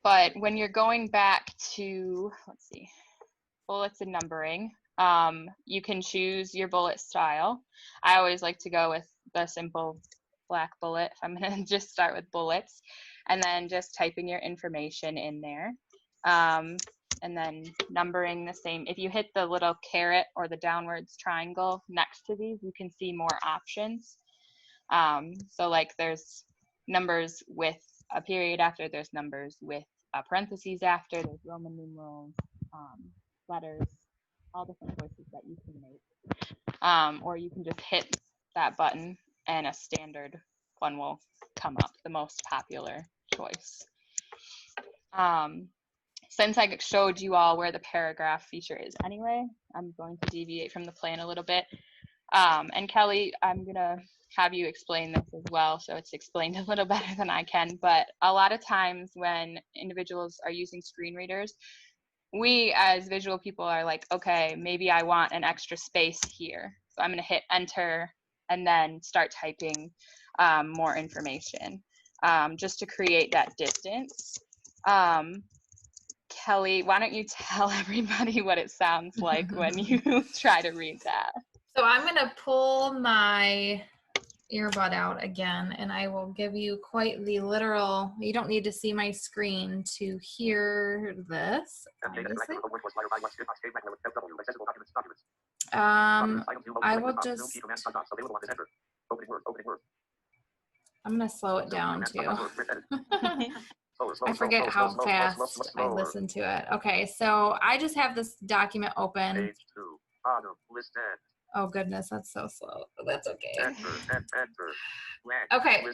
But when you're going back to, let's see, bullets and numbering, you can choose your bullet style. I always like to go with the simple black bullet if I'm going to just start with bullets, and then just typing your information in there. And then numbering the same. If you hit the little caret or the downwards triangle next to these, you can see more options. So like there's numbers with a period after, there's numbers with parentheses after, there's Roman numerals, letters, all different choices that you can make. Or you can just hit that button and a standard one will come up, the most popular choice. Since I showed you all where the paragraph feature is anyway, I'm going to deviate from the plan a little bit. And Kelly, I'm gonna have you explain this as well, so it's explained a little better than I can, but a lot of times when individuals are using screen readers, we as visual people are like, okay, maybe I want an extra space here. So I'm gonna hit enter and then start typing more information just to create that distance. Kelly, why don't you tell everybody what it sounds like when you try to read that? So I'm going to pull my earbud out again, and I will give you quite the literal, you don't need to see my screen to hear this, obviously. I will just, I'm going to slow it down too. I forget how fast I listen to it. Okay, so I just have this document open. Oh goodness, that's so slow. But that's okay. Okay.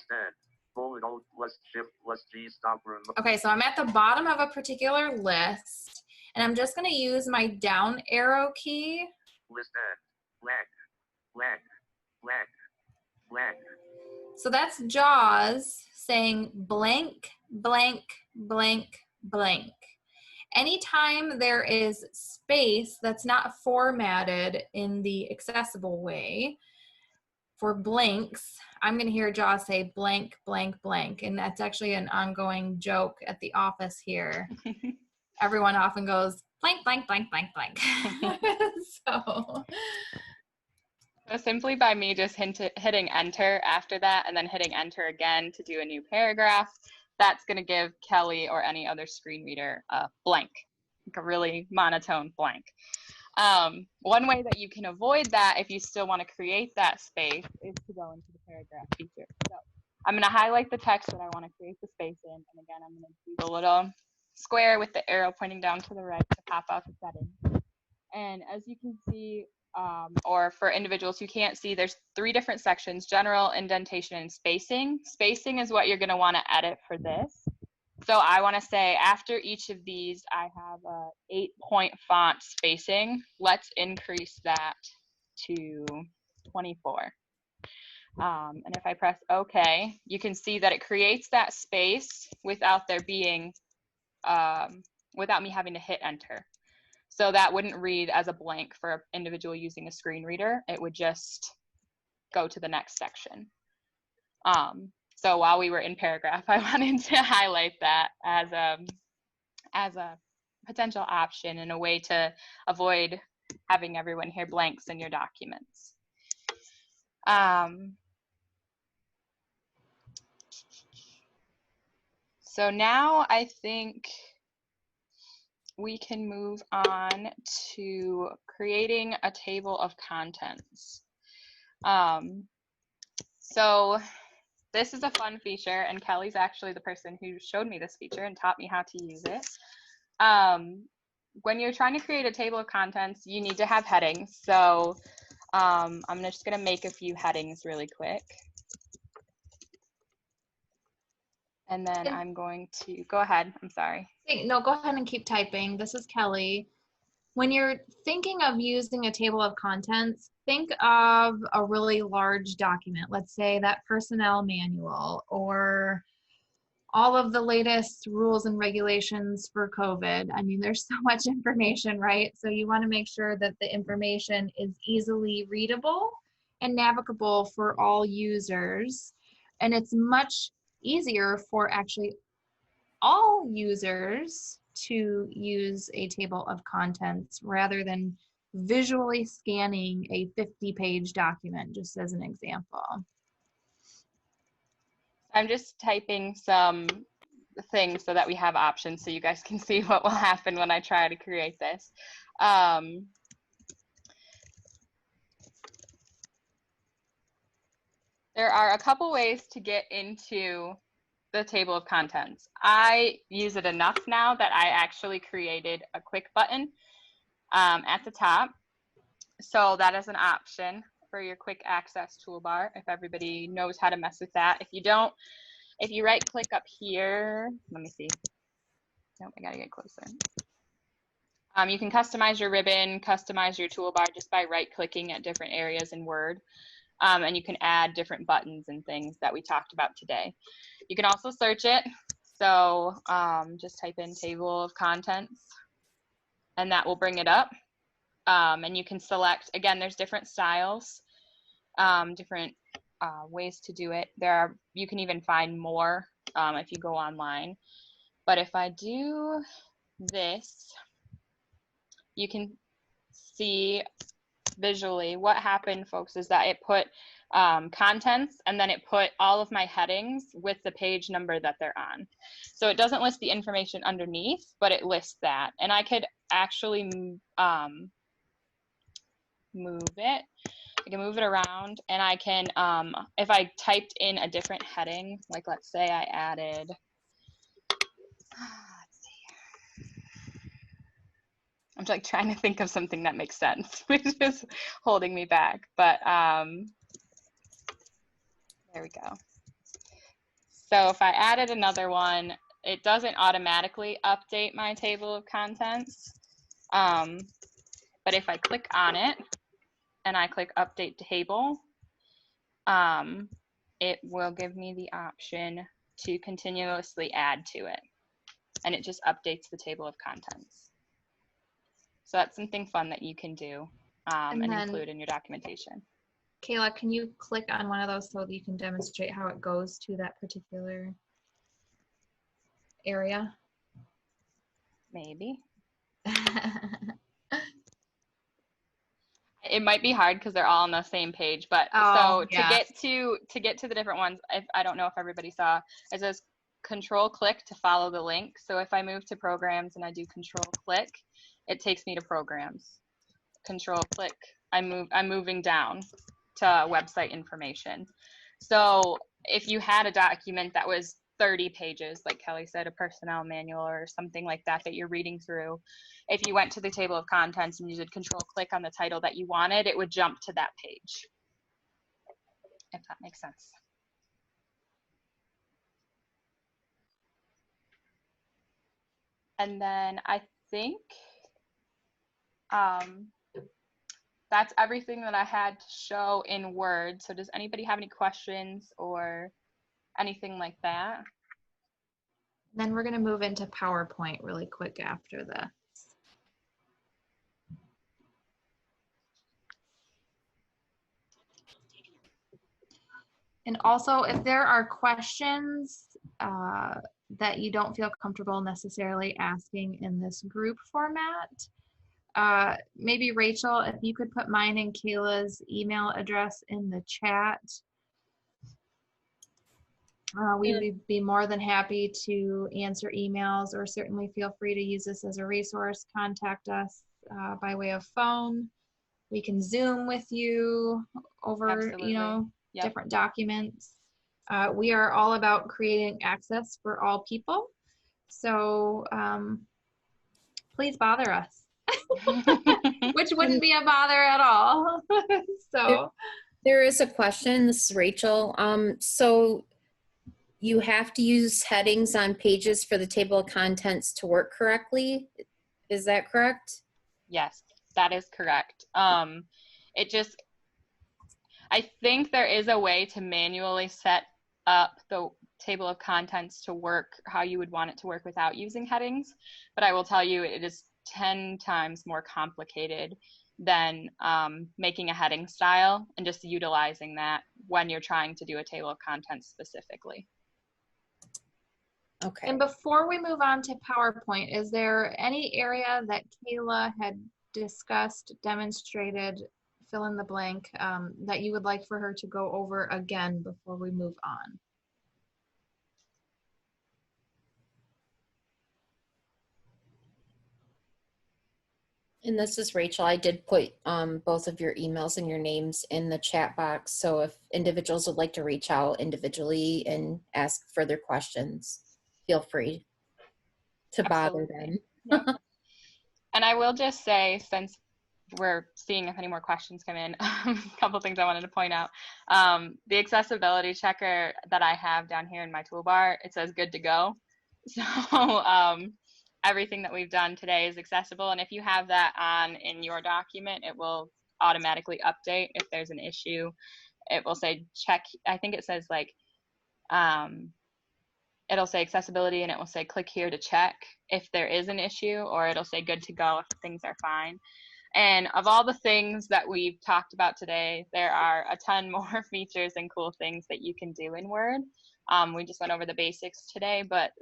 Okay, so I'm at the bottom of a particular list, and I'm just going to use my down arrow key. So that's JAWS saying blank, blank, blank, blank. Anytime there is space that's not formatted in the accessible way for blanks, I'm going to hear JAWS say blank, blank, blank. And that's actually an ongoing joke at the office here. Everyone often goes blank, blank, blank, blank, blank. So simply by me just hitting enter after that and then hitting enter again to do a new paragraph, that's going to give Kelly or any other screen reader a blank, like a really monotone blank. One way that you can avoid that if you still want to create that space is to go into the paragraph feature. So I'm going to highlight the text that I want to create the space in, and again, I'm going to do the little square with the arrow pointing down to the right to pop out the settings. And as you can see, or for individuals who can't see, there's 3 different sections: general, indentation, and spacing. Spacing is what you're going to want to edit for this. So I want to say after each of these, I have a 8-point font spacing. Let's increase that to 24. And if I press OK, you can see that it creates that space without there being, without me having to hit enter. So that wouldn't read as a blank for an individual using a screen reader. It would just go to the next section. So while we were in paragraph, I wanted to highlight that as a potential option and a way to avoid having everyone hear blanks in your documents. So now I think we can move on to creating a table of contents. So this is a fun feature, and Kelly's actually the person who showed me this feature and taught me how to use it. When you're trying to create a table of contents, you need to have headings. So I'm just going to make a few headings really quick. And then I'm going to go ahead. I'm sorry. No, go ahead and keep typing. This is Kelly. When you're thinking of using a table of contents, think of a really large document. Let's say that personnel manual or all of the latest rules and regulations for COVID. I mean, there's so much information, right? So you want to make sure that the information is easily readable and navigable for all users. And it's much easier for actually all users to use a table of contents rather than visually scanning a 50-page document, just as an example. I'm just typing some things so that we have options so you guys can see what will happen when I try to create this. There are a couple ways to get into the table of contents. I use it enough now that I actually created a quick button at the top. So that is an option for your quick access toolbar if everybody knows how to mess with that. If you don't, if you right click up here, let me see. Nope, I gotta get closer. You can customize your ribbon, customize your toolbar just by right clicking at different areas in Word. And you can add different buttons and things that we talked about today. You can also search it. So just type in table of contents and that will bring it up. And you can select, again, there's different styles, different ways to do it. You can even find more if you go online. But if I do this, you can see visually what happened, folks, is that it put contents and then it put all of my headings with the page number that they're on. So it doesn't list the information underneath, but it lists that. And I could actually move it. I can move it around, and I can, if I typed in a different heading, like let's say I added, let's see. I'm like trying to think of something that makes sense, which is holding me back. But there we go. So if I added another one, it doesn't automatically update my table of contents. But if I click on it and I click update table, it will give me the option to continuously add to it. And it just updates the table of contents. So that's something fun that you can do and include in your documentation. Kayla, can you click on one of those so that you can demonstrate how it goes to that particular area? Maybe. It might be hard because they're all on the same page, but so yeah. to get to the different ones, I don't know if everybody saw, it says control click to follow the link. So if I move to programs and I do control click, it takes me to programs. Control click, I'm moving down to website information. So if you had a document that was 30 pages, like Kelly said, a personnel manual or something like that that you're reading through, if you went to the table of contents and you did control click on the title that you wanted, it would jump to that page, if that makes sense. And then I think that's everything that I had to show in Word. So does anybody have any questions or anything like that? Then we're going to move into PowerPoint really quick after this. And also, if there are questions that you don't feel comfortable necessarily asking in this group format, maybe Rachel, if you could put mine and Kayla's email address in the chat, we would be more than happy to answer emails, or certainly feel free to use this as a resource. Contact us by way of phone. We can Zoom with you over, Absolutely. you know, Yep. different documents. We are all about creating access for all people. So please bother us, which wouldn't be a bother at all. So there is a question. This is Rachel. So you have to use headings on pages for the table of contents to work correctly. Is that correct? Yes, that is correct. I think there is a way to manually set up the table of contents to work how you would want it to work without using headings, but I will tell you it is 10 times more complicated than making a heading style and just utilizing that when you're trying to do a table of contents specifically. Okay. And before we move on to PowerPoint, is there any area that Kayla had discussed, demonstrated, fill in the blank, that you would like for her to go over again before we move on? And this is Rachel. I did put both of your emails and your names in the chat box. So if individuals would like to reach out individually and ask further questions, feel free to bother them. Yep. And I will just say, since we're seeing if any more questions come in, a couple things I wanted to point out. The accessibility checker that I have down here in my toolbar, it says good to go. So everything that we've done today is accessible. And if you have that on in your document, it will automatically update if there's an issue. It will say check, I think it says like, it'll say accessibility and it will say click here to check if there is an issue, or it'll say good to go if things are fine. And of all the things that we've talked about today, there are a ton more features and cool things that you can do in Word. We just went over the basics today, but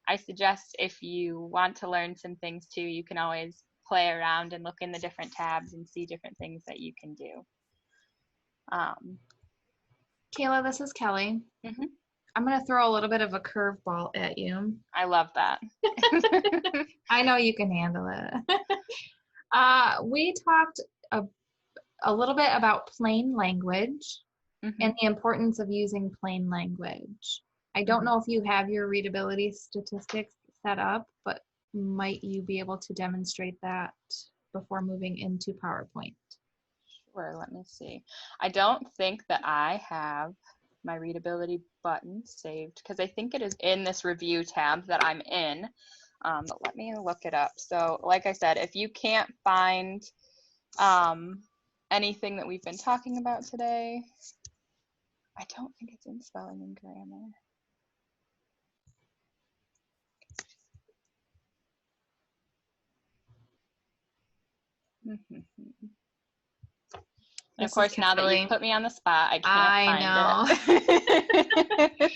I suggest if you want to learn some things too, you can always play around and look in the different tabs and see different things that you can do. Kayla, this is Kelly. Mm-hmm. I'm going to throw a little bit of a curveball at you. I love that. I know you can handle it. We talked a little bit about plain language and the importance of using plain language. I don't know if you have your readability statistics set up, but might you be able to demonstrate that before moving into PowerPoint? Sure, let me see. I don't think that I have my readability button saved because I think it is in this review tab that I'm in. But let me look it up. So like I said, if you can't find anything that we've been talking about today, I don't think it's in spelling and grammar. And of course, now that you put me on the spot, I can't find it.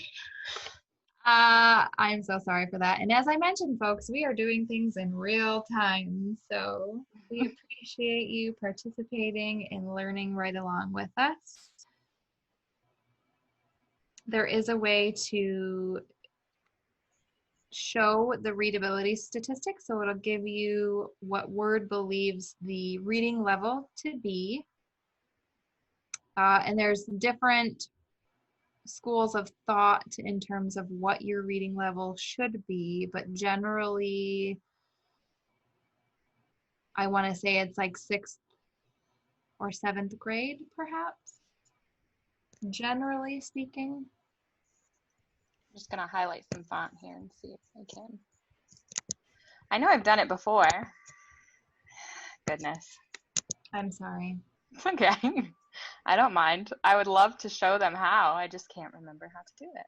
I'm so sorry for that. And as I mentioned, folks, we are doing things in real time. So we appreciate you participating and learning right along with us. There is a way to show the readability statistics. So it'll give you what Word believes the reading level to be. And there's different schools of thought in terms of what your reading level should be, but generally, I want to say it's like 6th or 7th grade, perhaps, generally speaking. I'm just going to highlight some font here and see if I can. I know I've done it before. Goodness. I'm sorry. It's okay. I don't mind. I would love to show them how. I just can't remember how to do it.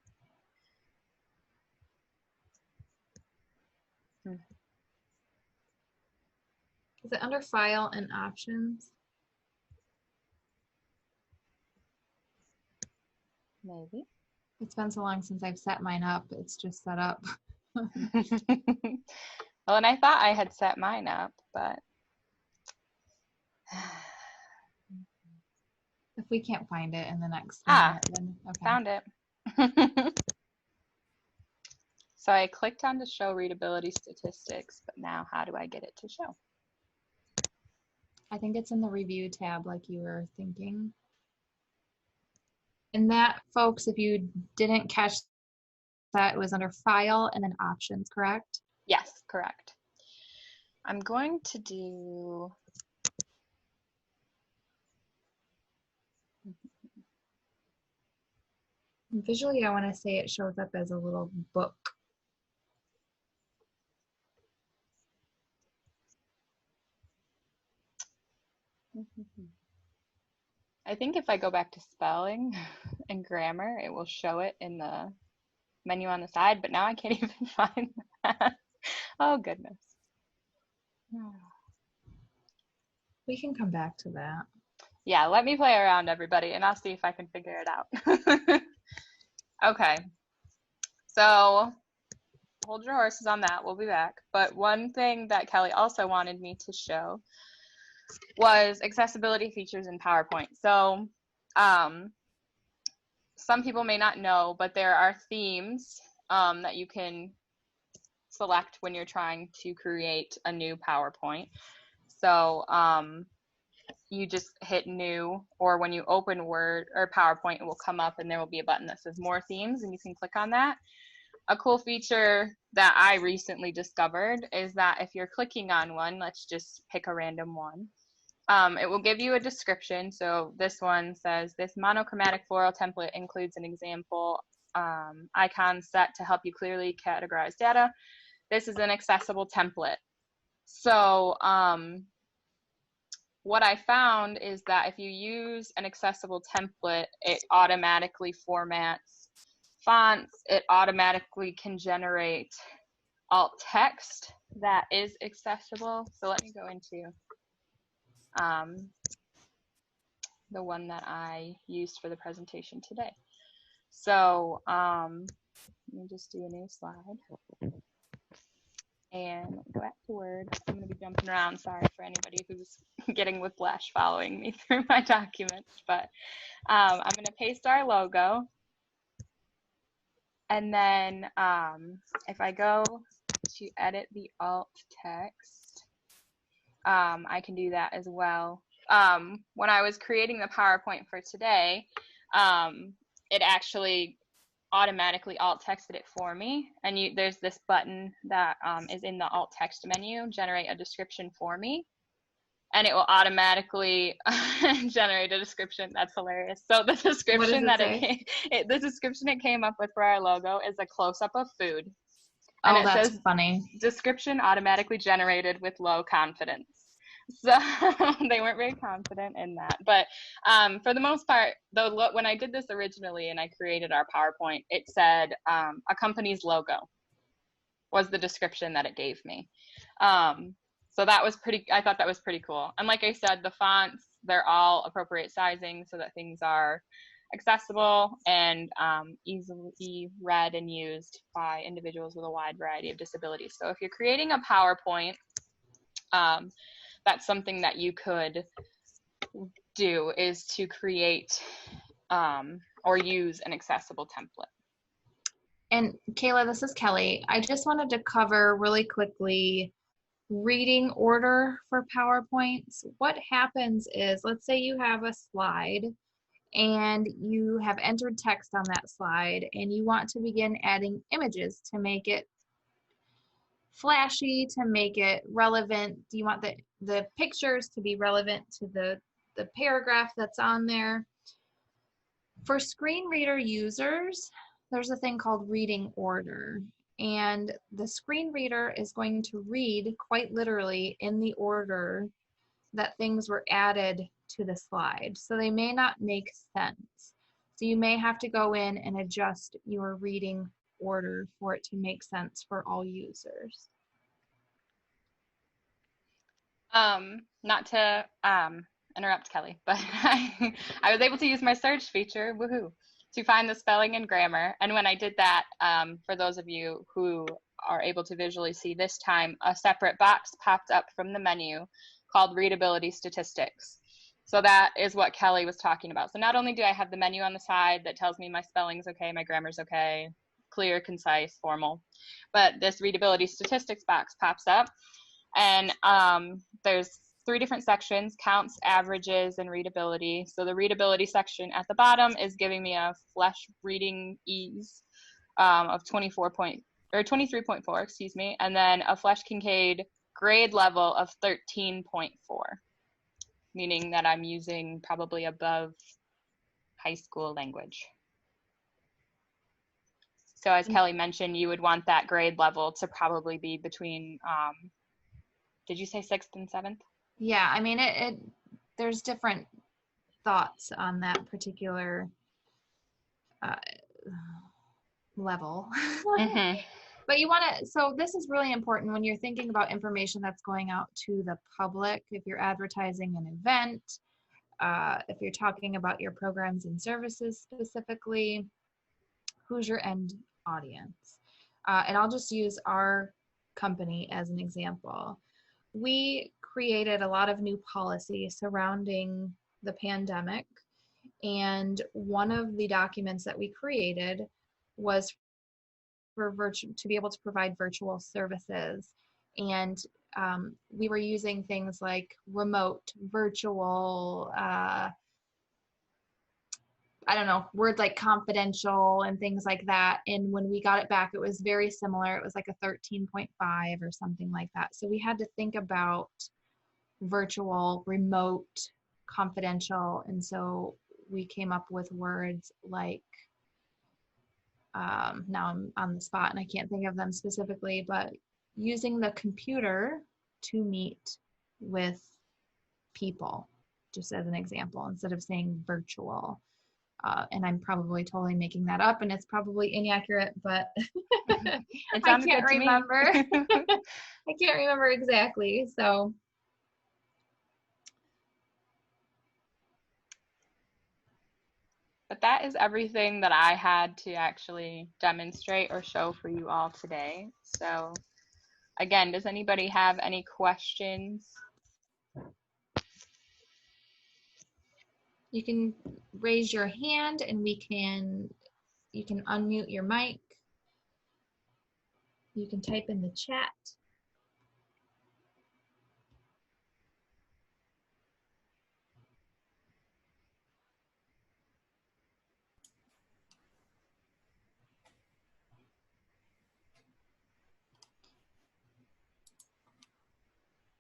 Is it under File and Options? Maybe. It's been so long since I've set mine up. It's just set up. Well, and I thought I had set mine up, but If we can't find it in the next Ah, minute, then okay. found it. So I clicked on to show readability statistics, but now how do I get it to show? I think it's in the Review tab like you were thinking. And that, folks, if you didn't catch that, it was under File and then Options, correct? Yes, correct. I'm going to do Visually, I want to say it shows up as a little book. I think if I go back to spelling and grammar, it will show it in the menu on the side, but now I can't even find that. Oh, goodness. We can come back to that. Yeah, let me play around, everybody, and I'll see if I can figure it out. Okay. So hold your horses on that. We'll be back. But one thing that Kelly also wanted me to show was accessibility features in PowerPoint. So some people may not know, but there are themes that you can select when you're trying to create a new PowerPoint. So you just hit new, or when you open Word or PowerPoint, it will come up and there will be a button that says more themes, and you can click on that. A cool feature that I recently discovered is that if you're clicking on one, let's just pick a random one, it will give you a description. So this one says, this monochromatic floral template includes an example icon set to help you clearly categorize data. This is an accessible template. So what I found is that if you use an accessible template, it automatically formats fonts. It automatically can generate alt text that is accessible. So let me go into the one that I used for the presentation today. So let me just do a new slide. And go back to Word. I'm going to be jumping around. Sorry for anybody who's getting whiplash following me through my document. But I'm going to paste our logo. And then if I go to edit the alt text, I can do that as well. When I was creating the PowerPoint for today, it actually automatically alt texted it for me, and there's this button that is in the alt text menu, generate a description for me, and it will automatically generate a description. That's hilarious. So the description the description it came up with for our logo is a close-up of food, and oh, it that's says funny. Description automatically generated with low confidence. So they weren't very confident in that. But for the most part, though, when I did this originally and I created our PowerPoint, it said a company's logo was the description that it gave me. So that was I thought that was pretty cool. And like I said, the fonts, they're all appropriate sizing so that things are accessible and easily read and used by individuals with a wide variety of disabilities. So if you're creating a PowerPoint, that's something that you could do, is to create or use an accessible template. And Kayla, this is Kelly. I just wanted to cover really quickly reading order for PowerPoints. What happens is, let's say you have a slide and you have entered text on that slide and you want to begin adding images to make it flashy, to make it relevant. Do you want the pictures to be relevant to the paragraph that's on there? For screen reader users, there's a thing called reading order, and the screen reader is going to read quite literally in the order that things were added to the slide. So they may not make sense. So you may have to go in and adjust your reading order for it to make sense for all users. Not to interrupt Kelly, but I was able to use my search feature, woohoo, to find the spelling and grammar. And when I did that, for those of you who are able to visually see this time, a separate box popped up from the menu called Readability Statistics. So that is what Kelly was talking about. So not only do I have the menu on the side that tells me my spelling's okay, my grammar's okay, clear, concise, formal, but this Readability Statistics box pops up. And there's 3 different sections: counts, averages, and readability. So the readability section at the bottom is giving me a flesh reading ease of 23.4, excuse me, and then a Flesh Kincaid grade level of 13.4, meaning that I'm using probably above high school language. So as Kelly mentioned, you would want that grade level to probably be between, did you say 6th and 7th? Yeah, I mean, there's different thoughts on that particular level. Mm-hmm. But you want to, so this is really important when you're thinking about information that's going out to the public. If you're advertising an event, if you're talking about your programs and services specifically, who's your end audience? And I'll just use our company as an example. We created a lot of new policies surrounding the pandemic, and one of the documents that we created was for to be able to provide virtual services. And we were using things like remote, virtual, I don't know, words like confidential and things like that. And when we got it back, it was very similar. It was like a 13.5 or something like that. So we had to think about virtual, remote, confidential. And so we came up with words like, now I'm on the spot and I can't think of them specifically, but using the computer to meet with people, just as an example, instead of saying virtual. And I'm probably totally making that up and it's probably inaccurate, but I can't remember. I can't remember exactly. So but that is everything that I had to actually demonstrate or show for you all today. So again, does anybody have any questions? you can raise your hand and you can unmute your mic. You can type in the chat.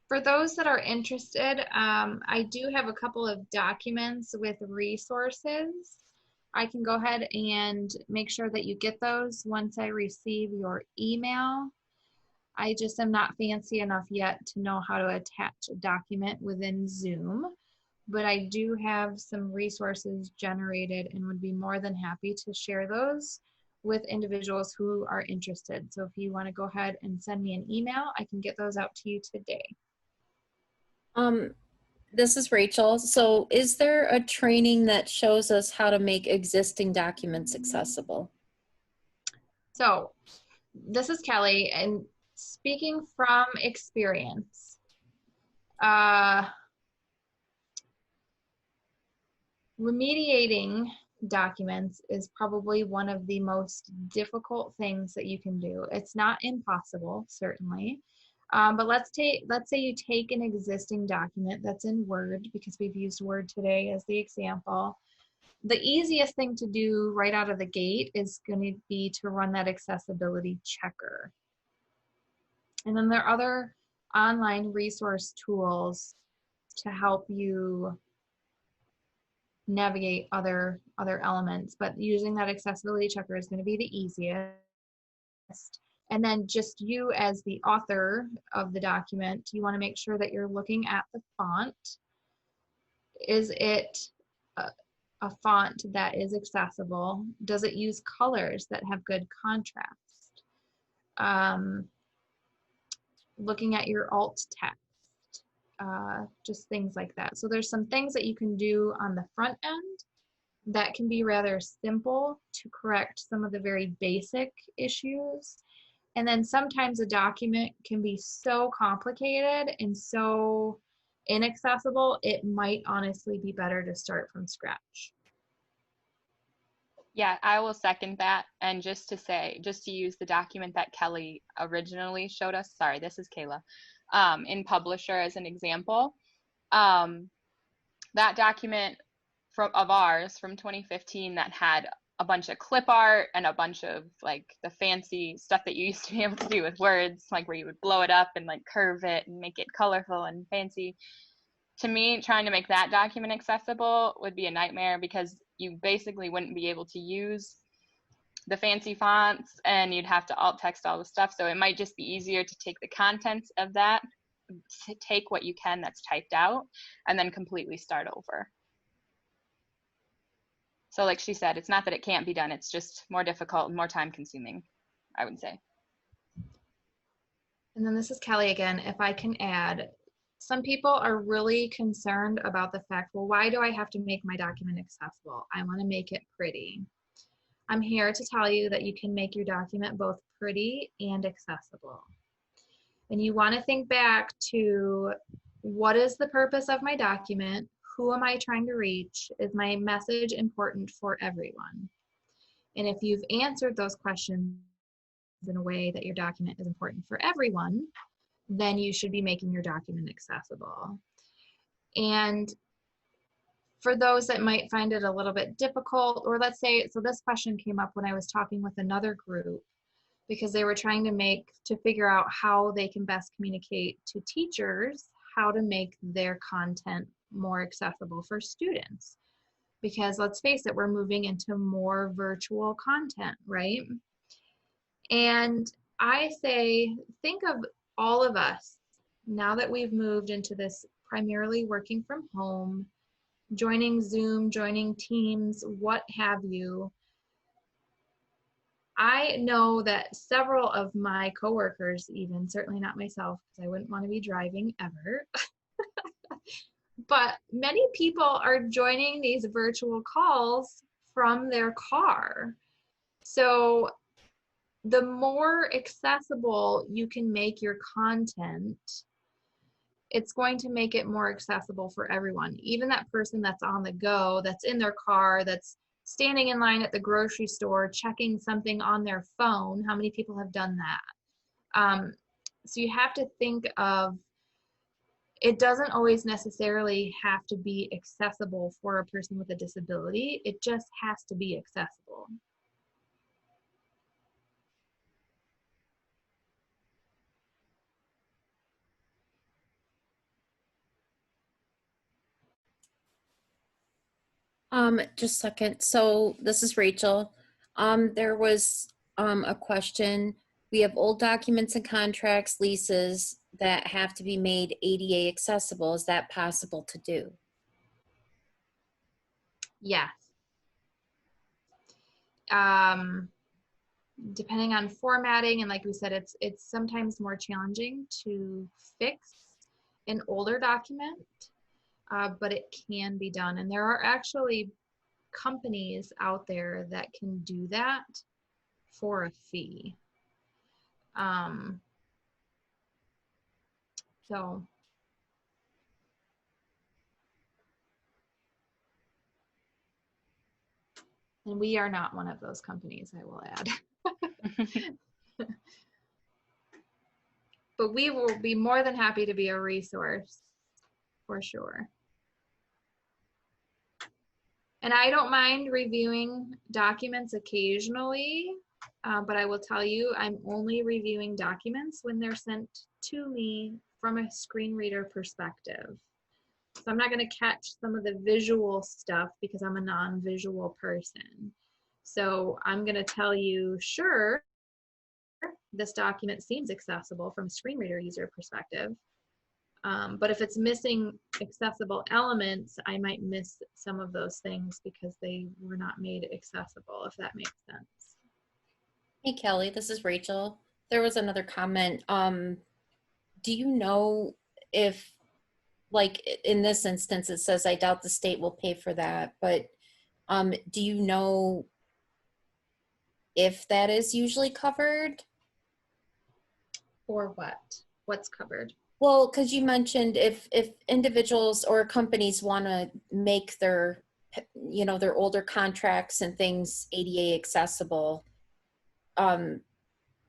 For those that are interested, I do have a couple of documents with resources. I can go ahead and make sure that you get those once I receive your email. I just am not fancy enough yet to know how to attach a document within Zoom, but I do have some resources generated and would be more than happy to share those with individuals who are interested. So if you want to go ahead and send me an email, I can get those out to you today. This is Rachel. So is there a training that shows us how to make existing documents accessible? So this is Kelly, and speaking from experience, remediating documents is probably one of the most difficult things that you can do. It's not impossible, certainly. But let's say you take an existing document that's in Word, because we've used Word today as the example. The easiest thing to do right out of the gate is going to be to run that accessibility checker. And then there are other online resource tools to help you navigate other elements, but using that accessibility checker is going to be the easiest. And then just you as the author of the document, you want to make sure that you're looking at the font. Is it a font that is accessible? Does it use colors that have good contrast? Looking at your alt text, just things like that. So there's some things that you can do on the front end that can be rather simple to correct some of the very basic issues. And then sometimes a document can be so complicated and so inaccessible, it might honestly be better to start from scratch. Yeah, I will second that. And just to use the document that Kelly originally showed us, sorry, this is Kayla, in Publisher as an example. That document of ours from 2015 that had a bunch of clip art and a bunch of like the fancy stuff that you used to be able to do with words, like where you would blow it up and like curve it and make it colorful and fancy. To me, trying to make that document accessible would be a nightmare because you basically wouldn't be able to use the fancy fonts and you'd have to alt text all the stuff. So it might just be easier to take the contents of that, to take what you can that's typed out, and then completely start over. So like she said, it's not that it can't be done, it's just more difficult and more time consuming, I would say. And then this is Kelly again. If I can add, some people are really concerned about the fact, well, why do I have to make my document accessible? I want to make it pretty. I'm here to tell you that you can make your document both pretty and accessible. And you want to think back to, what is the purpose of my document? Who am I trying to reach? Is my message important for everyone? And if you've answered those questions in a way that your document is important for everyone, then you should be making your document accessible. And for those that might find it a little bit difficult, or let's say, so this question came up when I was talking with another group, because they were trying to figure out how they can best communicate to teachers how to make their content more accessible for students. Because let's face it, we're moving into more virtual content, right? And I say, think of all of us, now that we've moved into this primarily working from home, joining Zoom, joining Teams, what have you. I know that several of my coworkers, even, certainly not myself, because I wouldn't want to be driving ever, but many people are joining these virtual calls from their car. So the more accessible you can make your content, it's going to make it more accessible for everyone. Even that person that's on the go, that's in their car, that's standing in line at the grocery store, checking something on their phone. How many people have done that? So you have to think of, it doesn't always necessarily have to be accessible for a person with a disability. It just has to be accessible. Just a second. So this is Rachel. There was a question. We have old documents and contracts, leases that have to be made ADA accessible. Is that possible to do? Yes. Depending on formatting, and like we said, it's sometimes more challenging to fix an older document, but it can be done. And there are actually companies out there that can do that for a fee. So and we are not one of those companies, I will add. But we will be more than happy to be a resource for sure. And I don't mind reviewing documents occasionally, but I will tell you, I'm only reviewing documents when they're sent to me from a screen reader perspective. So I'm not going to catch some of the visual stuff because I'm a non-visual person. So I'm going to tell you, sure, this document seems accessible from a screen reader user perspective. But if it's missing accessible elements, I might miss some of those things because they were not made accessible, if that makes sense. Hey, Kelly, this is Rachel. There was another comment. Do you know if, like in this instance, it says, I doubt the state will pay for that, but do you know if that is usually covered? Or what? What's covered? Well, because you mentioned if individuals or companies want to make their, you know, their older contracts and things ADA accessible,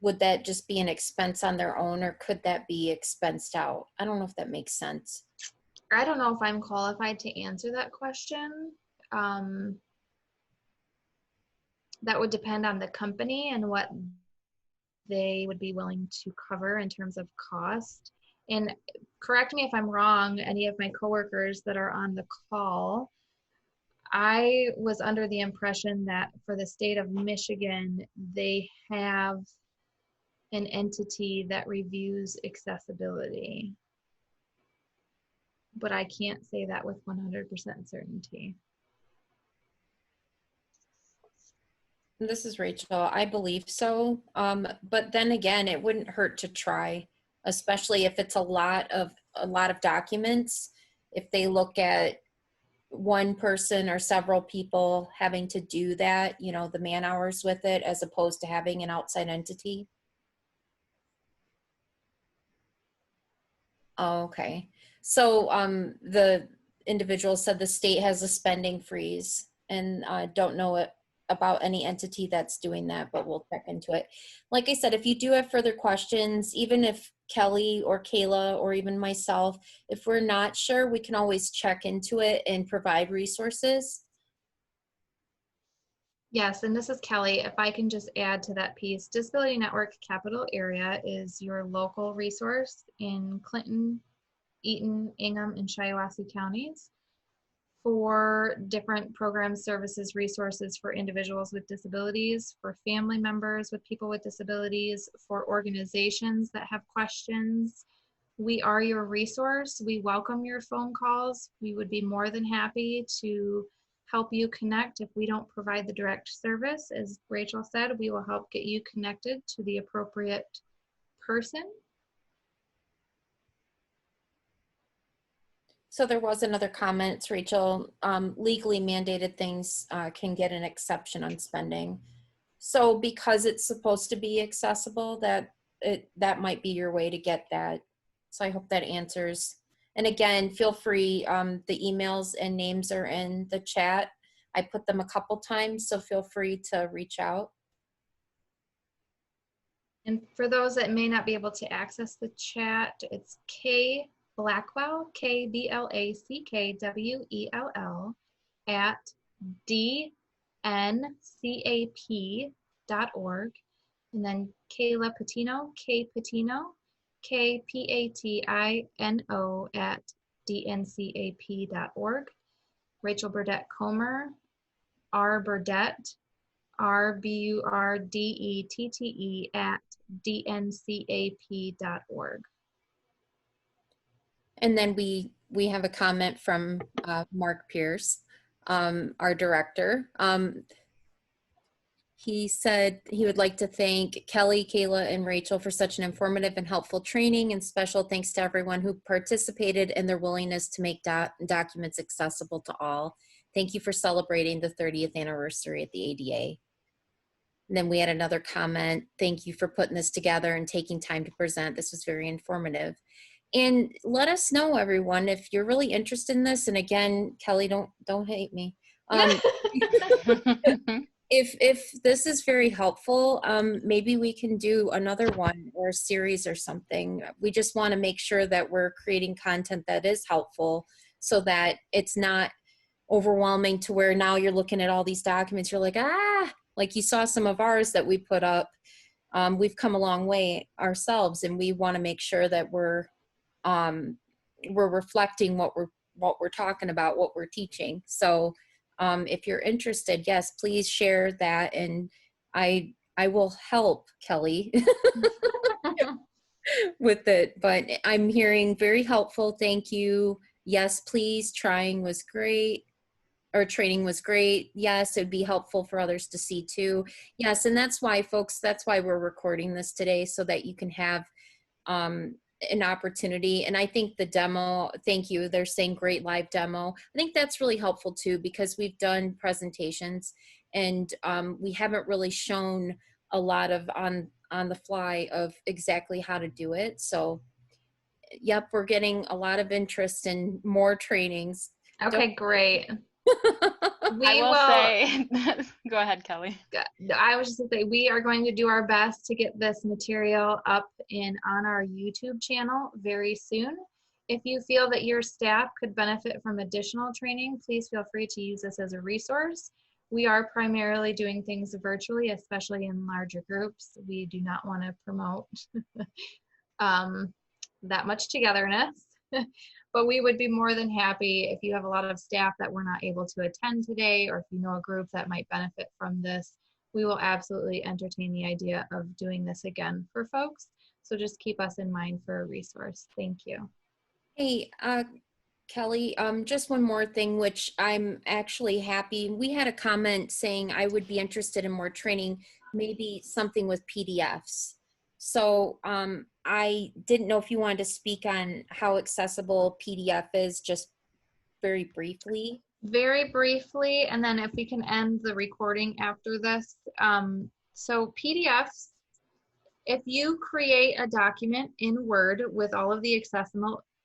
would that just be an expense on their own, or could that be expensed out? I don't know if that makes sense. I don't know if I'm qualified to answer that question. That would depend on the company and what they would be willing to cover in terms of cost. And correct me if I'm wrong, any of my coworkers that are on the call, I was under the impression that for the state of Michigan, they have an entity that reviews accessibility. But I can't say that with 100% certainty. This is Rachel. I believe so. But then again, it wouldn't hurt to try, especially if it's a lot of documents. If they look at one person or several people having to do that, you know, the man hours with it, as opposed to having an outside entity. Oh, okay. So the individual said the state has a spending freeze, and I don't know it about any entity that's doing that, but we'll check into it. Like I said, if you do have further questions, even if Kelly or Kayla or even myself, if we're not sure, we can always check into it and provide resources. Yes, and this is Kelly. If I can just add to that piece, Disability Network Capital Area is your local resource in Clinton, Eaton, Ingham, and Shiawassee counties for different programs, services, resources for individuals with disabilities, for family members with people with disabilities, for organizations that have questions. We are your resource. We welcome your phone calls. We would be more than happy to help you connect. If we don't provide the direct service, as Rachel said, we will help get you connected to the appropriate person. So there was another comment, Rachel. Legally mandated things can get an exception on spending. So because it's supposed to be accessible, that might be your way to get that. So I hope that answers. And again, feel free, the emails and names are in the chat. I put them a couple times, so feel free to reach out. And for those that may not be able to access the chat, it's K Blackwell, KBLACKWELL at dncap.org. And then Kayla Patino, K Patino, KPATINO at dncap.org. Rachel Burdett Comer, R Burdett, RBURDETTE at dncap.org. And then we have a comment from Mark Pierce, our director. He said he would like to thank Kelly, Kayla, and Rachel for such an informative and helpful training, and special thanks to everyone who participated and their willingness to make documents accessible to all. Thank you for celebrating the 30th anniversary at the ADA. And then we had another comment. Thank you for putting this together and taking time to present. This was very informative. And let us know, everyone, if you're really interested in this. And again, Kelly, don't hate me. If this is very helpful, maybe we can do another one or a series or something. We just want to make sure that we're creating content that is helpful so that it's not overwhelming to where now you're looking at all these documents, you're like, like you saw some of ours that we put up. We've come a long way ourselves, and we want to make sure that we're reflecting what we're talking about, what we're teaching. So if you're interested, yes, please share that. And I I will help Kelly with it, but I'm hearing very helpful. Thank you. Yes, please. Trying was great. Or training was great. Yes, it'd be helpful for others to see too. Yes, and that's why, folks, that's why we're recording this today, so that you can have an opportunity. And I think the demo, thank you, they're saying great live demo. I think that's really helpful too, because we've done presentations and we haven't really shown a lot of on the fly of exactly how to do it. So yep, we're getting a lot of interest in more trainings. Okay, great. I will say, go ahead, Kelly. I was just going to say, we are going to do our best to get this material up on our YouTube channel very soon. If you feel that your staff could benefit from additional training, please feel free to use this as a resource. We are primarily doing things virtually, especially in larger groups. We do not want to promote that much togetherness. But we would be more than happy if you have a lot of staff that were not able to attend today, or if you know a group that might benefit from this, we will absolutely entertain the idea of doing this again for folks. So just keep us in mind for a resource. Thank you. Hey, Kelly, just one more thing, which I'm actually happy. We had a comment saying I would be interested in more training, maybe something with PDFs. So I didn't know if you wanted to speak on how accessible PDF is, just very briefly. Very briefly, and then if we can end the recording after this. So PDFs, if you create a document in Word with all of the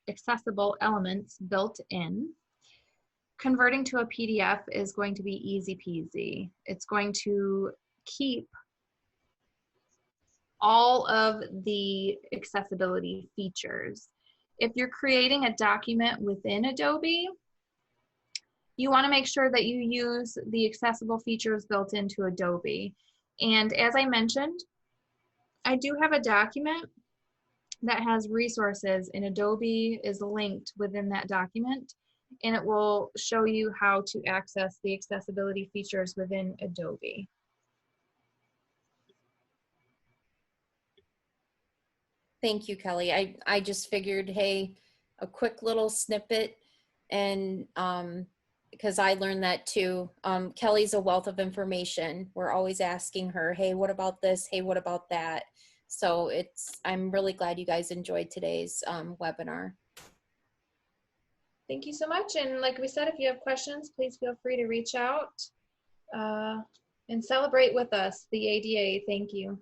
accessible elements built in, converting to a PDF is going to be easy peasy. It's going to keep all of the accessibility features. If you're creating a document within Adobe, you want to make sure that you use the accessible features built into Adobe. And as I mentioned, I do have a document that has resources, and Adobe is linked within that document, and it will show you how to access the accessibility features within Adobe. Thank you, Kelly. I just figured, hey, a quick little snippet, and because I learned that too. Kelly's a wealth of information. We're always asking her, hey, what about this? Hey, what about that? So I'm really glad you guys enjoyed today's webinar. Thank you so much. And like we said, if you have questions, please feel free to reach out and celebrate with us, the ADA. Thank you.